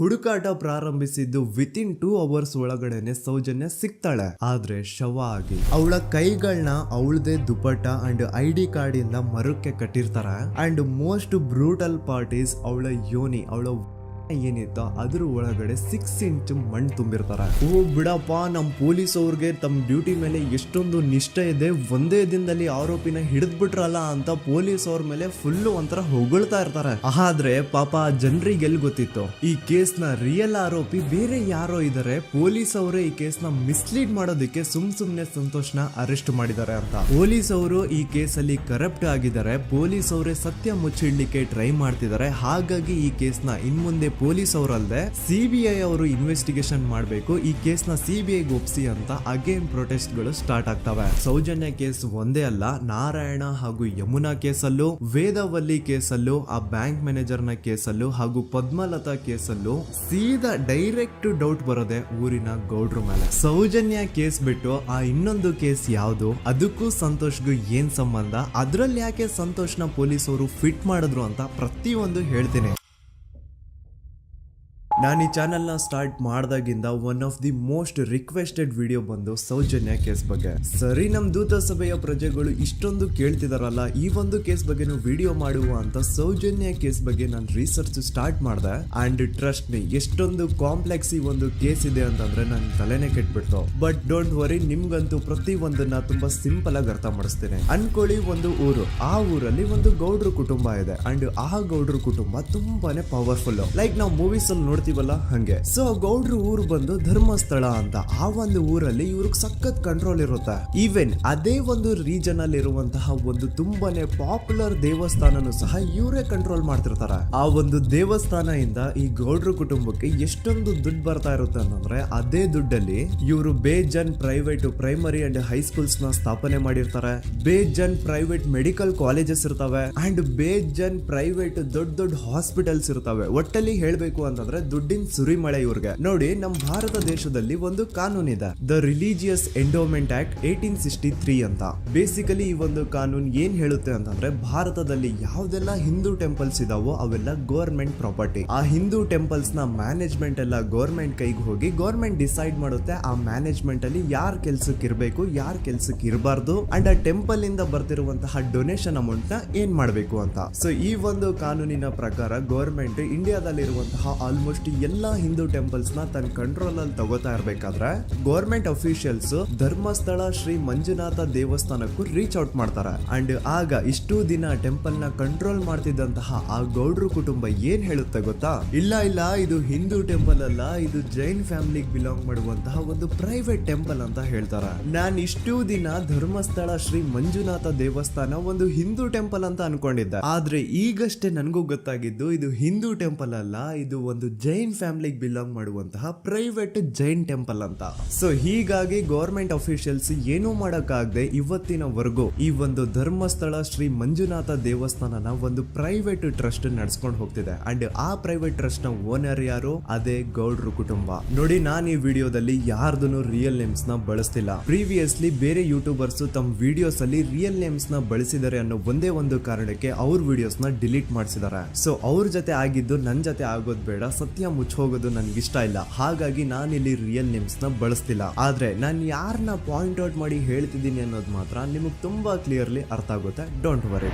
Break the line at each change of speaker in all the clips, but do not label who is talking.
ಹುಡುಕಾಟ ಪ್ರಾರಂಭಿಸಿದ್ದು within 2 hours ಒಳಗಡೆನೆ ಸೌಜನ್ಯ ಸಿಗ್ತಾಳೆ, ಆದ್ರೆ ಶವ ಆಗಿ. ಅವಳ ಕೈಗಳನ್ನ ಅವಳದೇ ದುಪಟ್ಟ ಅಂಡ್ ID ಕಾರ್ಡ್ ಇಂದ ಮರಕ್ಕೆ ಕಟ್ಟಿರ್ತಾರೆ. And most brutal part is ಅವಳ ಯೋನಿ, ಅವಳ ಏನಿತ್ತು ಅದ್ರ ಒಳಗಡೆ 6 ಇಂಚ್ ಮಣ್ಣು ತುಂಬಿರ್ತಾರೆ. ಓ ಬಿಡಪ್ಪ, ನಮ್ ಪೊಲೀಸ್ ಅವ್ರಿಗೆ ತಮ್ಮ ಡ್ಯೂಟಿ ಮೇಲೆ ಎಷ್ಟೊಂದು ನಿಷ್ಠೆ ಇದೆ, ಒಂದೇ ದಿನದಲ್ಲಿ ಆರೋಪಿನ ಹಿಡಿದ್ಬಿಟ್ರಲ್ಲ ಅಂತ ಪೊಲೀಸ್ ಅವ್ರ ಮೇಲೆ ಫುಲ್ ಒಂಥರ ಹೊಗಳ್ತಾ ಇರ್ತಾರೆ. ಆದ್ರೆ ಪಾಪ ಜನರಿಗೆ ಎಲ್ಲಿ ಗೊತ್ತಿತ್ತು ಈ ಕೇಸ್ ನ ರಿಯಲ್ ಆರೋಪಿ ಬೇರೆ ಯಾರೋ ಇದಾರೆ, ಪೊಲೀಸ್ ಅವರೇ ಈ ಕೇಸ್ ನ ಮಿಸ್ಲೀಡ್ ಮಾಡೋದಕ್ಕೆ ಸುಮ್ನೆ ಸಂತೋಷ್ನ ಅರೆಸ್ಟ್ ಮಾಡಿದ್ದಾರೆ ಅಂತ. ಪೊಲೀಸ್ ಅವರು ಈ ಕೇಸ್ ಅಲ್ಲಿ ಕರಪ್ಟ್ ಆಗಿದ್ದಾರೆ, ಪೊಲೀಸ್ ಅವರೇ ಸತ್ಯ ಮುಚ್ಚಿಡ್ಲಿಕ್ಕೆ ಟ್ರೈ ಮಾಡ್ತಿದ್ದಾರೆ. ಹಾಗಾಗಿ ಈ ಕೇಸ್ ನ ಇನ್ಮುಂದೆ ಪೊಲೀಸ್ ಅವರಲ್ಲದೆ CBI ಅವರು ಇನ್ವೆಸ್ಟಿಗೇಷನ್ ಮಾಡಬೇಕು, ಈ ಕೇಸ್ ನ CBI ಒಪ್ಸಿ ಅಂತ ಅಗೇನ್ ಪ್ರೊಟೆಸ್ಟ್ ಗಳು ಸ್ಟಾರ್ಟ್ ಆಗ್ತವೆ. ಸೌಜನ್ಯ ಕೇಸ್ ಒಂದೇ ಅಲ್ಲ, ನಾರಾಯಣ ಹಾಗೂ ಯಮುನಾ ಕೇಸಲ್ಲೂ, ವೇದವಲ್ಲಿ ಕೇಸಲ್ಲೂ, ಆ ಬ್ಯಾಂಕ್ ಮ್ಯಾನೇಜರ್ ನ ಕೇಸಲ್ಲೂ ಹಾಗೂ ಪದ್ಮಲತಾ ಕೇಸಲ್ಲೂ ಸೀದಾ ಡೈರೆಕ್ಟ್ ಡೌಟ್ ಬರೋದೆ ಊರಿನ ಗೌಡ್ರ ಮೇಲೆ. ಸೌಜನ್ಯ ಕೇಸ್ ಬಿಟ್ಟು ಆ ಇನ್ನೊಂದು ಕೇಸ್ ಯಾವುದು, ಅದಕ್ಕೂ ಸಂತೋಷ್ಗೂ ಏನ್ ಸಂಬಂಧ, ಅದ್ರಲ್ಲಿ ಯಾಕೆ ಸಂತೋಷ್ನ ಪೊಲೀಸ್ ಅವರು ಫಿಟ್ ಮಾಡಿದ್ರು ಅಂತ ಪ್ರತಿಯೊಂದು ಹೇಳ್ತೀನಿ. ನಾನು ಈ ಚಾನೆಲ್ ನ ಸ್ಟಾರ್ಟ್ ಮಾಡಿದಾಗಿಂದ one of the most requested video ಬಂದು ಸೌಜನ್ಯ ಕೇಸ್ ಬಗ್ಗೆ. ಸರಿ, ನಮ್ ದೂತ ಸಭೆಯ ಪ್ರಜೆಗಳು ಇಷ್ಟೊಂದು ಕೇಳ್ತಿದಾರಲ್ಲ, ಈ ಒಂದು ಕೇಸ್ ಬಗ್ಗೆ ವಿಡಿಯೋ ಮಾಡುವ ಅಂತ ಸೌಜನ್ಯ ಕೇಸ್ ಬಗ್ಗೆ ನಾನು ರಿಸರ್ಚ್ ಸ್ಟಾರ್ಟ್ ಮಾಡಿದೆ. ಅಂಡ್ ಟ್ರಸ್ಟ್ ಮೀ, ಎಷ್ಟೊಂದು ಕಾಂಪ್ಲೆಕ್ಸ್ ಈ ಒಂದು ಕೇಸ್ ಇದೆ ಅಂತಂದ್ರೆ ನನ್ ತಲೆನೇ ಕೆಟ್ಬಿಡ್ತು. ಬಟ್ ಡೋಂಟ್ ವರಿ, ನಿಮ್ಗಂತೂ ಪ್ರತಿ ಒಂದನ್ನ ತುಂಬಾ ಸಿಂಪಲ್ ಆಗಿ ಅರ್ಥ ಮಾಡಿಸ್ತೇನೆ. ಅನ್ಕೊಳ್ಳಿ, ಒಂದು ಊರು, ಆ ಊರಲ್ಲಿ ಒಂದು ಗೌಡ್ರ ಕುಟುಂಬ ಇದೆ. ಅಂಡ್ ಆ ಗೌಡ್ರ ಕುಟುಂಬ ತುಂಬಾನೇ ಪವರ್ಫುಲ್, ಲೈಕ್ ನಾವು ಮೂವೀಸ್ ಅಲ್ಲಿ ನೋಡ್ತೀವಿ ಹಂಗೆ. ಸೊ ಗೌಡ್ರು ಊರು ಬಂದು ಧರ್ಮಸ್ಥಳ ಅಂತ. ಆ ಒಂದು ಊರಲ್ಲಿ ಇವ್ರಿಗೆ ಸಖತ್ ಕಂಟ್ರೋಲ್ ಇರುತ್ತೆ. ಈವನ್ ಅದೇ ಒಂದು ರೀಜನ್ ಅಲ್ಲಿ ಇರುವಂತಹ ಒಂದು ತುಂಬಾನೇ ಪಾಪ್ಯುಲರ್ ದೇವಸ್ಥಾನನು ಸಹ ಇವರೇ ಕಂಟ್ರೋಲ್ ಮಾಡ್ತಿರ್ತಾರೆ. ಆ ಒಂದು ದೇವಸ್ಥಾನ ಇಂದ ಈ ಗೌಡ್ರ ಕುಟುಂಬಕ್ಕೆ ಎಷ್ಟೊಂದು ದುಡ್ಡು ಬರ್ತಾ ಇರುತ್ತೆ ಅಂತಂದ್ರೆ, ಅದೇ ದುಡ್ಡಲ್ಲಿ ಇವರು ಬೇಜನ್ ಪ್ರೈವೇಟ್ ಪ್ರೈಮರಿ ಅಂಡ್ ಹೈಸ್ಕೂಲ್ಸ್ ನ ಸ್ಥಾಪನೆ ಮಾಡಿರ್ತಾರೆ, ಬೇಜನ್ ಪ್ರೈವೇಟ್ ಮೆಡಿಕಲ್ ಕಾಲೇಜಸ್ ಇರ್ತವೆ, ಅಂಡ್ ಬೇಜನ್ ಪ್ರೈವೇಟ್ ದೊಡ್ಡ ದೊಡ್ಡ ಹಾಸ್ಪಿಟಲ್ಸ್ ಇರ್ತವೆ. ಒಟ್ಟಲ್ಲಿ ಹೇಳ್ಬೇಕು ಅಂತಂದ್ರೆ ದುಡ್ಡಿನ ಸುರಿಮಳೆ ಇವ್ರಿಗೆ. ನೋಡಿ, ನಮ್ಮ ಭಾರತ ದೇಶದಲ್ಲಿ ಒಂದು ಕಾನೂನಿದೆ, ದ ರಿಲಿಜಿಯಸ್ ಎಂಡೋಮೆಂಟ್ ಆಕ್ಟ್ 1863 ಅಂತ. ಬೇಸಿಕಲಿ ಈ ಒಂದು ಕಾನೂನು ಏನ್ ಹೇಳುತ್ತೆ ಅಂತಂದ್ರೆ, ಭಾರತದಲ್ಲಿ ಯಾವ್ದೆಲ್ಲ ಹಿಂದೂ ಟೆಂಪಲ್ಸ್ ಇದಾವೋ ಅವೆಲ್ಲ ಗವರ್ಮೆಂಟ್ ಪ್ರಾಪರ್ಟಿ. ಆ ಹಿಂದೂ ಟೆಂಪಲ್ಸ್ ನ ಮ್ಯಾನೇಜ್ಮೆಂಟ್ ಎಲ್ಲ ಗವರ್ಮೆಂಟ್ ಕೈಗೆ ಹೋಗಿ ಗವರ್ಮೆಂಟ್ ಡಿಸೈಡ್ ಮಾಡುತ್ತೆ ಆ ಮ್ಯಾನೇಜ್ಮೆಂಟ್ ಅಲ್ಲಿ ಯಾರ್ ಕೆಲ್ಸಕ್ಕೆ ಇರಬೇಕು, ಯಾರ್ ಕೆಲ್ಸಕ್ಕೆ ಇರಬಾರ್ದು, ಅಂಡ್ ಆ ಟೆಂಪಲ್ ಇಂದ ಬರ್ತಿರುವಂತಹ ಡೊನೇಷನ್ ಅಮೌಂಟ್ ನ ಏನ್ ಮಾಡ್ಬೇಕು ಅಂತ. ಸೊ ಈ ಒಂದು ಕಾನೂನಿನ ಪ್ರಕಾರ ಗವರ್ಮೆಂಟ್ ಇಂಡಿಯಾದಲ್ಲಿರುವಂತಹ ಆಲ್ಮೋಸ್ಟ್ ಎಲ್ಲಾ ಹಿಂದೂ ಟೆಂಪಲ್ಸ್ ನ ತನ್ನ ಕಂಟ್ರೋಲ್ ಅಲ್ಲಿ ತಗೋತಾ ಇರ್ಬೇಕಾದ್ರೆ ಗವರ್ಮೆಂಟ್ ಅಫಿಷಿಯಲ್ಸ್ ಧರ್ಮಸ್ಥಳ ಶ್ರೀ ಮಂಜುನಾಥ ದೇವಸ್ಥಾನಕ್ಕೂ ರೀಚ್ ಔಟ್ ಮಾಡ್ತಾರೆ. ಅಂಡ್ ಆಗ ಇಷ್ಟು ದಿನ ಟೆಂಪಲ್ ನ ಕಂಟ್ರೋಲ್ ಮಾಡ್ತಿದ್ದಂತಹ ಆ ಗೌಡ್ರ ಕುಟುಂಬ ಏನ್ ಹೇಳುತ್ತೆ ಗೊತ್ತಾ, ಇಲ್ಲ ಇಲ್ಲ, ಇದು ಹಿಂದೂ ಟೆಂಪಲ್ ಅಲ್ಲ, ಇದು ಜೈನ್ ಫ್ಯಾಮಿಲಿಗೆ ಬಿಲಾಂಗ್ ಮಾಡುವಂತಹ ಒಂದು ಪ್ರೈವೇಟ್ ಟೆಂಪಲ್ ಅಂತ ಹೇಳ್ತಾರೆ. ನಾನ್ ಇಷ್ಟು ದಿನ ಧರ್ಮಸ್ಥಳ ಶ್ರೀ ಮಂಜುನಾಥ ದೇವಸ್ಥಾನ ಒಂದು ಹಿಂದೂ ಟೆಂಪಲ್ ಅಂತ ಅನ್ಕೊಂಡಿದ್ದೆ, ಆದ್ರೆ ಈಗಷ್ಟೇ ನನಗೂ ಗೊತ್ತಾಗಿದ್ದು ಇದು ಹಿಂದೂ ಟೆಂಪಲ್ ಅಲ್ಲ, ಇದು ಒಂದು ಜೈನ್ ಫ್ಯಾಮಿಲಿಗೆ ಬಿಲಾಂಗ್ ಮಾಡುವಂತಹ ಪ್ರೈವೇಟ್ ಜೈನ್ ಟೆಂಪಲ್ ಅಂತ. ಸೊ ಹೀಗಾಗಿ ಗವರ್ಮೆಂಟ್ ಅಫಿಷಿಯಲ್ಸ್ ಏನೂ ಮಾಡಕ್ಕಾಗದೆ ಇವತ್ತಿನವರೆಗೂ ಈ ಒಂದು ಧರ್ಮಸ್ಥಳ ಶ್ರೀ ಮಂಜುನಾಥ ದೇವಸ್ಥಾನನ ಒಂದು ಪ್ರೈವೇಟ್ ಟ್ರಸ್ಟ್ ನಡೆಸ್ಕೊಂಡು ಹೋಗ್ತಿದೆ. ಅಂಡ್ ಆ ಪ್ರೈವೇಟ್ ಟ್ರಸ್ಟ್ ನ ಓನರ್ ಯಾರು, ಅದೇ ಗೌಡ್ರ ಕುಟುಂಬ. ನೋಡಿ, ನಾನು ಈ ವಿಡಿಯೋದಲ್ಲಿ ಯಾರ್ದು ರಿಯಲ್ ನೇಮ್ಸ್ ನ ಬಳಸ್ತಿಲ್ಲ. ಪ್ರೀವಿಯಸ್ಲಿ ಬೇರೆ ಯೂಟ್ಯೂಬರ್ಸ್ ತಮ್ಮ ವಿಡಿಯೋಸ್ ಅಲ್ಲಿ ರಿಯಲ್ ನೇಮ್ಸ್ ನ ಬಳಸಿದ್ದಾರೆ ಅನ್ನೋ ಒಂದೇ ಒಂದು ಕಾರಣಕ್ಕೆ ಅವ್ರ ವಿಡಿಯೋಸ್ ನ ಡಿಲೀಟ್ ಮಾಡಿಸಿದ್ದಾರೆ. ಸೊ ಅವ್ರ ಜೊತೆ ಆಗಿದ್ದು ನನ್ ಜೊತೆ ಆಗೋದ್ ಬೇಡ, ಸತ್ಯ ಮುಚ್ಚೋಗೋದು ನನ್ಗಿಷ್ಟ ಇಲ್ಲ. ಹಾಗಾಗಿ ನಾನಿಲ್ಲಿ ರಿಯಲ್ ನೇಮ್ಸ್ ನ ಬಳಸ್ತಿಲ್ಲ. ಆದ್ರೆ ನಾನು ಯಾರನ್ನ ಪಾಯಿಂಟ್ ಔಟ್ ಮಾಡಿ ಹೇಳ್ತಿದ್ದೀನಿ ಅನ್ನೋದು ಮಾತ್ರ ನಿಮಗೆ ತುಂಬಾ ಕ್ಲಿಯರ್ಲಿ ಅರ್ಥ ಆಗುತ್ತೆ. Don't worry.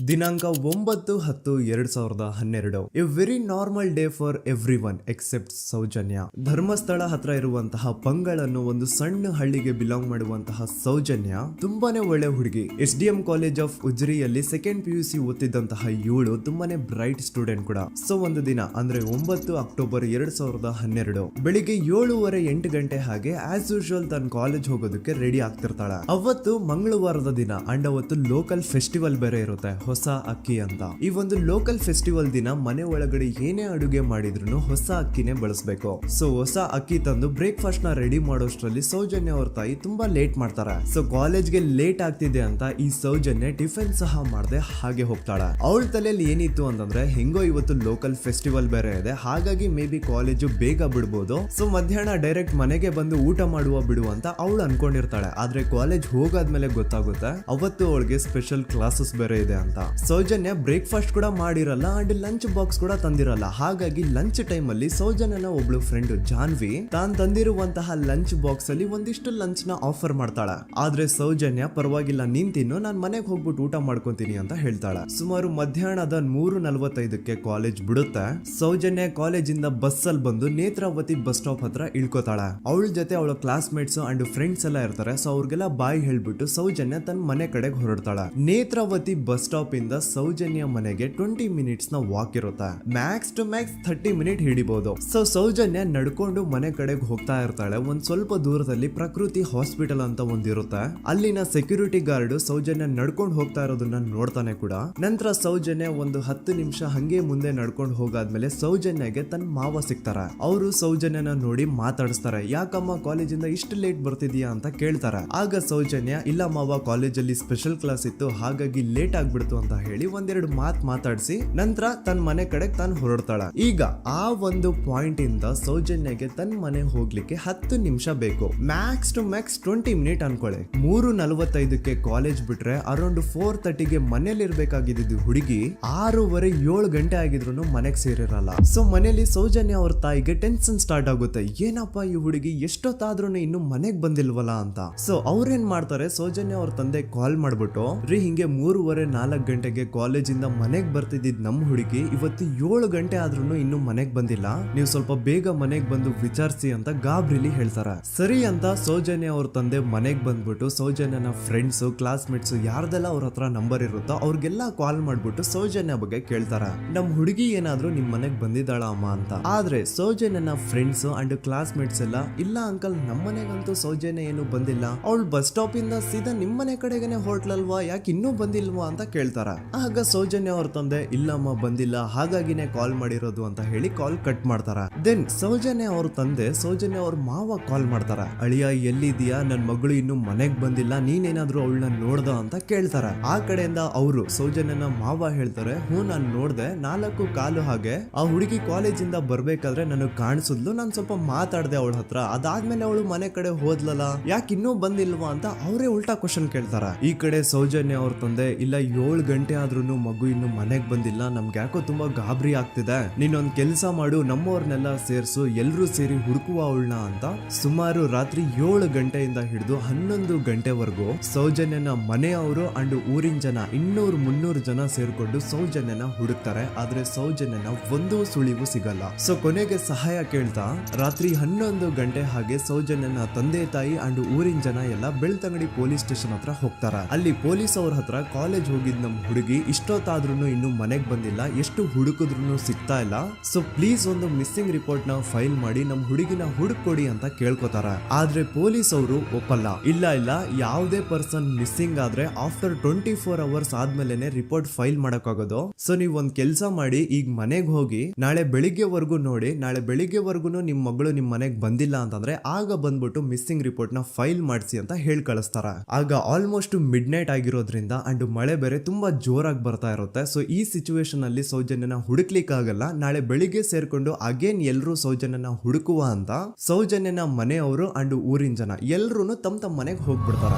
ದಿನಾಂಕ 9/10/2012. A very normal day for everyone except Soujanya. Dharmasthala ಹತ್ರ ಇರುವಂತಹ ಪಂಗಳ್ ಅನ್ನೋ ಒಂದು ಸಣ್ಣ ಹಳ್ಳಿಗೆ ಬಿಲಾಂಗ್ ಮಾಡುವಂತಹ ಸೌಜನ್ಯ ತುಂಬಾನೇ ಒಳ್ಳೆ ಹುಡುಗಿ. SDM ಕಾಲೇಜ್ ಆಫ್ ಉಜ್ರಿಯಲ್ಲಿ 2nd PUC ಓದ್ತಿದ್ದಂತಹ ಇವಳು ತುಂಬಾನೇ ಬ್ರೈಟ್ ಸ್ಟೂಡೆಂಟ್ ಕೂಡ. ಸೊ ಒಂದು ದಿನ ಅಂದ್ರೆ 9 ಅಕ್ಟೋಬರ್ 2012 ಬೆಳಿಗ್ಗೆ 7:30-8 ಗಂಟೆ ಹಾಗೆ ಆಸ್ ಯೂಶುವಲ್ ತನ್ನ ಕಾಲೇಜ್ ಹೋಗೋದಕ್ಕೆ ರೆಡಿ ಆಗ್ತಿರ್ತಾಳೆ. ಅವತ್ತು ಮಂಗಳವಾರದ ದಿನ ಅಂಡ್ ಅವತ್ತು ಲೋಕಲ್ ಫೆಸ್ಟಿವಲ್ ಬೇರೆ ಇರುತ್ತೆ, ಹೊಸ ಅಕ್ಕಿ ಅಂತ. ಈ ಒಂದು ಲೋಕಲ್ ಫೆಸ್ಟಿವಲ್ ದಿನ ಮನೆ ಒಳಗಡೆ ಏನೇ ಅಡುಗೆ ಮಾಡಿದ್ರು ಹೊಸ ಅಕ್ಕಿನೇ ಬಳಸಬೇಕು. ಸೊ ಹೊಸ ಅಕ್ಕಿ ತಂದು ಬ್ರೇಕ್ಫಾಸ್ಟ್ ನ ರೆಡಿ ಮಾಡೋಷ್ಟ್ರಲ್ಲಿ ಸೌಜನ್ಯ ಅವ್ರ ತಾಯಿ ತುಂಬಾ ಲೇಟ್ ಮಾಡ್ತಾರೆ. ಸೊ ಕಾಲೇಜ್ಗೆ ಲೇಟ್ ಆಗ್ತಿದೆ ಅಂತ ಈ ಸೌಜನ್ಯ ಟಿಫಿನ್ ಸಹ ಮಾಡದೆ ಹಾಗೆ ಹೋಗ್ತಾಳೆ. ಅವಳ ತಲೆಯಲ್ಲಿ ಏನಿತ್ತು ಅಂತಂದ್ರೆ, ಹೆಂಗೋ ಇವತ್ತು ಲೋಕಲ್ ಫೆಸ್ಟಿವಲ್ ಬೇರೆ ಇದೆ, ಹಾಗಾಗಿ ಮೇ ಬಿ ಕಾಲೇಜು ಬೇಗ ಬಿಡ್ಬೋದು, ಸೊ ಮಧ್ಯಾಹ್ನ ಡೈರೆಕ್ಟ್ ಮನೆಗೆ ಬಂದು ಊಟ ಮಾಡುವ ಬಿಡು ಅಂತ ಅವಳು ಅನ್ಕೊಂಡಿರ್ತಾಳೆ. ಆದ್ರೆ ಕಾಲೇಜ್ ಹೋಗಾದ್ಮೇಲೆ ಗೊತ್ತಾಗುತ್ತೆ ಅವತ್ತು ಅವಳಿಗೆ ಸ್ಪೆಷಲ್ ಕ್ಲಾಸಸ್ ಬೇರೆ ಇದೆ ಅಂತ. ಸೌಜನ್ಯ ಬ್ರೇಕ್ಫಾಸ್ಟ್ ಕೂಡ ಮಾಡಿರಲ್ಲ ಅಂಡ್ ಲಂಚ್ ಬಾಕ್ಸ್ ಕೂಡ ತಂದಿರಲ್ಲ. ಹಾಗಾಗಿ ಲಂಚ್ ಟೈಮ್ ಅಲ್ಲಿ ಸೌಜನ್ಯನ ಒಬ್ಳು ಫ್ರೆಂಡ್ ಜಾನ್ವಿ ತಾನ್ ತಂದಿರುವಂತಹ ಲಂಚ್ ಬಾಕ್ಸ್ ಅಲ್ಲಿ ಒಂದಿಷ್ಟು ಲಂಚ್ ನ ಆಫರ್ ಮಾಡ್ತಾಳೆ. ಆದ್ರೆ ಸೌಜನ್ಯ ಪರವಾಗಿಲ್ಲ ನೀನ್ ತಿನ್ನು, ನಾನ್ ಮನೆಗೆ ಹೋಗ್ಬಿಟ್ಟು ಊಟ ಮಾಡ್ಕೊಂತೀನಿ ಅಂತ ಹೇಳ್ತಾಳೆ. ಸುಮಾರು ಮಧ್ಯಾಹ್ನದ 3:45ಕ್ಕೆ ಕಾಲೇಜ್ ಬಿಡುತ್ತೆ. ಸೌಜನ್ಯ ಕಾಲೇಜ್ ಇಂದ ಬಸ್ ಅಲ್ಲಿ ಬಂದು ನೇತ್ರಾವತಿ ಬಸ್ ಸ್ಟಾಪ್ ಹತ್ರ ಇಳ್ಕೋತಾಳೆ. ಅವಳ ಜೊತೆ ಅವಳ ಕ್ಲಾಸ್ ಮೇಟ್ಸ್ ಅಂಡ್ ಫ್ರೆಂಡ್ಸ್ ಎಲ್ಲ ಇರ್ತಾರೆ. ಸೊ ಅವ್ರಿಗೆಲ್ಲ ಬಾಯ್ ಹೇಳ್ಬಿಟ್ಟು ಸೌಜನ್ಯ ತನ್ನ ಮನೆ ಕಡೆಗೆ ಹೊರಡ್ತಾಳೆ. ನೇತ್ರಾವತಿ ಬಸ್ ಸ್ಟಾಪ್ ಇಂದ ಸೌಜನ್ಯ ಮನೆಗೆ 20 ಮಿನಿಟ್ಸ್ ನ ವಾಕ್ ಇರುತ್ತೆ. ಮ್ಯಾಕ್ಸ್ ಟು ಮ್ಯಾಕ್ಸ್ 30 ಮಿನಿಟ್ ಹಿಡಿಬಹುದು. ಸೊ ಸೌಜನ್ಯ ನಡ್ಕೊಂಡು ಮನೆ ಕಡೆಗೆ ಹೋಗ್ತಾ ಇರ್ತಾಳೆ. ಒಂದ್ ಸ್ವಲ್ಪ ದೂರದಲ್ಲಿ ಪ್ರಕೃತಿ ಹಾಸ್ಪಿಟಲ್ ಅಂತ ಒಂದಿರುತ್ತೆ. ಅಲ್ಲಿನ ಸೆಕ್ಯೂರಿಟಿ ಗಾರ್ಡ್ ಸೌಜನ್ಯ ನಡ್ಕೊಂಡು ಹೋಗ್ತಾ ಇರೋದನ್ನ ನೋಡ್ತಾನೆ ಕೂಡ. ನಂತರ ಸೌಜನ್ಯ ಒಂದು 10 ನಿಮಿಷ ಹಂಗೆ ಮುಂದೆ ನಡ್ಕೊಂಡು ಹೋಗಾದ್ಮೇಲೆ ಸೌಜನ್ಯಗೆ ತನ್ನ ಮಾವ ಸಿಗ್ತಾರೆ. ಅವರು ಸೌಜನ್ಯನ ನೋಡಿ ಮಾತಾಡಿಸ್ತಾರೆ. ಯಾಕಮ್ಮ ಕಾಲೇಜಿಂದ ಇಷ್ಟು ಲೇಟ್ ಬರ್ತಿದ್ಯಾ ಅಂತ ಕೇಳ್ತಾರೆ. ಆಗ ಸೌಜನ್ಯ ಇಲ್ಲ ಮಾವ, ಕಾಲೇಜಲ್ಲಿ ಸ್ಪೆಷಲ್ ಕ್ಲಾಸ್ ಇತ್ತು ಹಾಗಾಗಿ ಲೇಟ್ ಆಗ್ಬಿಡ್ತು ಅಂತ ಹೇಳಿ ಒಂದೆರಡು ಮಾತಾಡಿಸಿ ನಂತರ ತನ್ನ ಮನೆ ಕಡೆ ತಾನು ಹೊರಡ್ತಾಳೆ. ಈಗ ಆ ಒಂದು ಪಾಯಿಂಟ್ ಇಂದ ಸೌಜನ್ಯಗೆ ತನ್ನ ಮನೆ ಹೋಗ್ಲಿಕ್ಕೆ 10 ನಿಮಿಷ ಬೇಕು. ಮ್ಯಾಕ್ಸ್ ಟು ಮ್ಯಾಕ್ಸ್ 20 ಮಿನಿಟ್ ಅನ್ಕೊಳ್ಳಿ. 3:45ಕ್ಕೆ ಕಾಲೇಜ್ ಬಿಟ್ರೆ ಅರೌಂಡ್ 4:30ಗೆ ಮನೇಲಿ ಇರ್ಬೇಕಾಗಿದ್ದು ಹುಡುಗಿ 6:15 ಗಂಟೆ ಆಗಿದ್ರು ಮನೆಗೆ ಸೇರಿರಲ್ಲ. ಸೊ ಮನೇಲಿ ಸೌಜನ್ಯ ಅವ್ರ ತಾಯಿಗೆ ಟೆನ್ಷನ್ ಸ್ಟಾರ್ಟ್ ಆಗುತ್ತೆ. ಏನಪ್ಪಾ ಈ ಹುಡುಗಿ ಎಷ್ಟೊತ್ತಾದ್ರೂ ಇನ್ನು ಮನೆಗ್ ಬಂದಿಲ್ವಲ್ಲ ಅಂತ. ಸೊ ಅವ್ರೇನ್ ಮಾಡ್ತಾರೆ, ಸೌಜನ್ಯ ಅವ್ರ ತಂದೆ ಕಾಲ್ ಮಾಡ್ಬಿಟ್ಟು ರೀ ಹಿಂಗೆ 3:30-4 ಗಂಟೆಗೆ ಕಾಲೇಜಿಂದ ಮನೆಗ್ ಬರ್ತಿದ್ದಿದ್ ನಮ್ ಹುಡುಗಿ ಇವತ್ತು 7 ಗಂಟೆ ಆದ್ರೂ ಇನ್ನು ಮನೆಗ್ ಬಂದಿಲ್ಲ, ನೀವು ಸ್ವಲ್ಪ ಬೇಗ ಮನೆಗ್ ಬಂದು ವಿಚಾರಿಸಿ ಅಂತ ಗಾಬ್ರಿಲಿ ಹೇಳ್ತಾರೆ. ಸರಿ ಅಂತ ಸೌಜನ್ಯ ಅವ್ರ ತಂದೆ ಮನೆಗ್ ಬಂದ್ಬಿಟ್ಟು ಸೌಜನ್ಯನ ಫ್ರೆಂಡ್ಸ್ ಕ್ಲಾಸ್ ಮೇಟ್ಸ್ ಯಾರ್ದೆಲ್ಲ ಅವ್ರ ಹತ್ರ ನಂಬರ್ ಇರುತ್ತೋ ಅವ್ರಿಗೆಲ್ಲ ಕಾಲ್ ಮಾಡ್ಬಿಟ್ಟು ಸೌಜನ್ಯ ಬಗ್ಗೆ ಕೇಳ್ತಾರೆ. ನಮ್ ಹುಡುಗಿ ಏನಾದ್ರೂ ನಿಮ್ ಮನೆಗ್ ಬಂದಿದ್ದಾಳ ಅಮ್ಮ ಅಂತ. ಆದ್ರೆ ಸೌಜನ್ಯನ ಫ್ರೆಂಡ್ಸ್ ಅಂಡ್ ಕ್ಲಾಸ್ ಮೇಟ್ಸ್ ಎಲ್ಲ ಇಲ್ಲ ಅಂಕಲ್ ನಮ್ಮ ಮನೆಗಂತೂ ಸೌಜನ್ಯ ಏನು ಬಂದಿಲ್ಲ, ಅವಳು ಬಸ್ ಸ್ಟಾಪ್ ಇಂದ ಸೀದಾ ನಿಮ್ಮನೆ ಕಡೆಗೇನೆ ಹೊರಟ್ಲಲ್ವಾ, ಯಾಕೆ ಇನ್ನೂ ಬಂದಿಲ್ವಾ ಅಂತ ಕೇಳ್ತಾರ. ಆಗ ಸೌಜನ್ಯ ಅವ್ರ ತಂದೆ ಇಲ್ಲಮ್ಮ ಬಂದಿಲ್ಲ ಹಾಗಾಗಿನೇ ಕಾಲ್ ಮಾಡಿರೋದು ಅಂತ ಹೇಳಿ ಕಾಲ್ ಕಟ್ ಮಾಡ್ತಾರ. ದೆನ್ ಸೌಜನ್ಯ ಅವ್ರ ತಂದೆ ಸೌಜನ್ಯ ಅವ್ರ ಮಾವ ಕಾಲ್ ಮಾಡ್ತಾರ. ಅಳಿಯ ಎಲ್ಲಿದ್ಯಾ, ನನ್ ಮಗಳು ಇನ್ನು ಮನೆಗ್ ಬಂದಿಲ್ಲ, ನೀನೇನಾದ್ರೂ ಅವಳನ್ನ ನೋಡ್ದ ಅಂತ ಕೇಳ್ತಾರ. ಆ ಕಡೆಯಿಂದ ಅವರು ಸೌಜನ್ಯನ ಮಾವ ಹೇಳ್ತಾರೆ, ಹ್ಞೂ ನಾನ್ ನೋಡ್ದೆ, 4 ಕಾಲು ಹಾಗೆ ಆ ಹುಡುಗಿ ಕಾಲೇಜಿಂದ ಬರ್ಬೇಕಾದ್ರೆ ನನಗ್ ಕಾಣಿಸಿದ್ಲು, ನಾನ್ ಸ್ವಲ್ಪ ಮಾತಾಡ್ದೆ ಅವಳ ಹತ್ರ, ಅದಾದ್ಮೇಲೆ ಅವಳು ಮನೆ ಕಡೆ ಹೋದ್ಲಲ್ಲ, ಯಾಕೆ ಇನ್ನೂ ಬಂದಿಲ್ವಾ ಅಂತ ಅವರೇ ಉಲ್ಟಾ ಕ್ವಶನ್ ಕೇಳ್ತಾರ. ಈ ಕಡೆ ಸೌಜನ್ಯ ಅವ್ರ ತಂದೆ ಇಲ್ಲ 7 ಗಂಟೆ ಆದ್ರೂ ಮಗು ಇನ್ನು ಮನೆಗ್ ಬಂದಿಲ್ಲ, ನಮ್ಗೆ ಯಾಕೋ ತುಂಬಾ ಗಾಬರಿ ಆಗ್ತಿದೆ, ನೀನೊಂದ್ ಕೆಲ್ಸ ಮಾಡು, ನಮ್ಮವ್ರನ್ನೆಲ್ಲ ಸೇರ್ಸು, ಎಲ್ರೂ ಸೇರಿ ಹುಡುಕುವ ಅವಳನ್ನ ಅಂತ ಸುಮಾರು ರಾತ್ರಿ 7 ಗಂಟೆಯಿಂದ ಹಿಡಿದು 11 ಗಂಟೆವರೆಗೂ ಸೌಜನ್ಯನ ಮನೆಯವರು ಅಂಡ್ ಊರಿನ ಜನ 200-300 ಜನ ಸೇರ್ಕೊಂಡು ಸೌಜನ್ಯನ ಹುಡುಕ್ತಾರೆ. ಆದ್ರೆ ಸೌಜನ್ಯನ ಒಂದು ಸುಳಿವು ಸಿಗಲ್ಲ. ಸೊ ಕೊನೆಗೆ ಸಹಾಯ ಕೇಳ್ತಾ ರಾತ್ರಿ 11 ಗಂಟೆ ಹಾಗೆ ಸೌಜನ್ಯನ ತಂದೆ ತಾಯಿ ಅಂಡ್ ಊರಿನ ಜನ ಎಲ್ಲ ಬೆಳ್ತಂಗಡಿ ಪೊಲೀಸ್ ಸ್ಟೇಷನ್ ಹತ್ರ ಹೋಗ್ತಾರ. ಅಲ್ಲಿ ಪೊಲೀಸ್ ಅವ್ರ ಹತ್ರ ಕಾಲೇಜ್ ಹೋಗಿದ್ ನಮ್ ಹುಡುಗಿ ಇಷ್ಟೊತ್ತಾದ್ರೂ ಇನ್ನು ಮನೆಗ್ ಬಂದಿಲ್ಲ, ಎಷ್ಟು ಹುಡುಕಿದ್ರು ಸಿಗ್ತಾ ಇಲ್ಲ, ಸೊ ಪ್ಲೀಸ್ ಒಂದು ಮಿಸ್ಸಿಂಗ್ ರಿಪೋರ್ಟ್ ನ ಫೈಲ್ ಮಾಡಿ ನಮ್ ಹುಡುಗಿನ ಹುಡುಕೊಡಿ ಅಂತ ಕೇಳ್ಕೊತಾರ. ಆದ್ರೆ ಪೊಲೀಸ್ ಅವರು ಒಪ್ಪಲ್ಲ. ಇಲ್ಲ ಯಾವುದೇ ಪರ್ಸನ್ ಮಿಸ್ಸಿಂಗ್ ಆದ್ರೆ ಆಫ್ಟರ್ 24 ಅವರ್ಸ್ ಆದ್ಮೇಲೆನೆ ರಿಪೋರ್ಟ್ ಫೈಲ್ ಮಾಡಕ್ಕಾಗೋದು. ಸೊ ನೀವ್ ಒಂದ್ ಕೆಲ್ಸ ಮಾಡಿ, ಈಗ ಮನೆಗ್ ಹೋಗಿ ನಾಳೆ ಬೆಳಿಗ್ಗೆವರೆಗೂ ನೋಡಿ, ನಾಳೆ ಬೆಳಿಗ್ಗೆವರೆಗೂ ನಿಮ್ ಮಗಳು ನಿಮ್ ಮನೆಗ್ ಬಂದಿಲ್ಲ ಅಂತಂದ್ರೆ ಆಗ ಬಂದ್ಬಿಟ್ಟು ಮಿಸ್ಸಿಂಗ್ ರಿಪೋರ್ಟ್ ನ ಫೈಲ್ ಮಾಡಿಸಿ ಅಂತ ಹೇಳಿ ಕಳಿಸ್ತಾರ. ಆಗ ಆಲ್ಮೋಸ್ಟ್ ಮಿಡ್ ನೈಟ್ ಆಗಿರೋದ್ರಿಂದ ಅಂಡ್ ಮಳೆ ಬೇರೆ ತುಂಬಾ ಜೋರಾಗಿ ಬರ್ತಾ ಇರುತ್ತೆ. ಸೊ ಈ ಸಿಚುವೇಶನ್ ಅಲ್ಲಿ ಸೌಜನ್ಯನ ಹುಡುಕ್ಲಿಕ್ಕೆ ಆಗಲ್ಲ. ನಾಳೆ ಬೆಳಿಗ್ಗೆ ಸೇರ್ಕೊಂಡು ಅಗೇನ್ ಎಲ್ರು ಸೌಜನ್ಯನ ಹುಡುಕುವ ಅಂತ ಸೌಜನ್ಯನ ಮನೆಯವರು ಅಂಡ್ ಊರಿನ ಜನ ಎಲ್ರು ತಮ್ಮ ಮನೆಗೆ ಹೋಗ್ಬಿಡ್ತಾರ.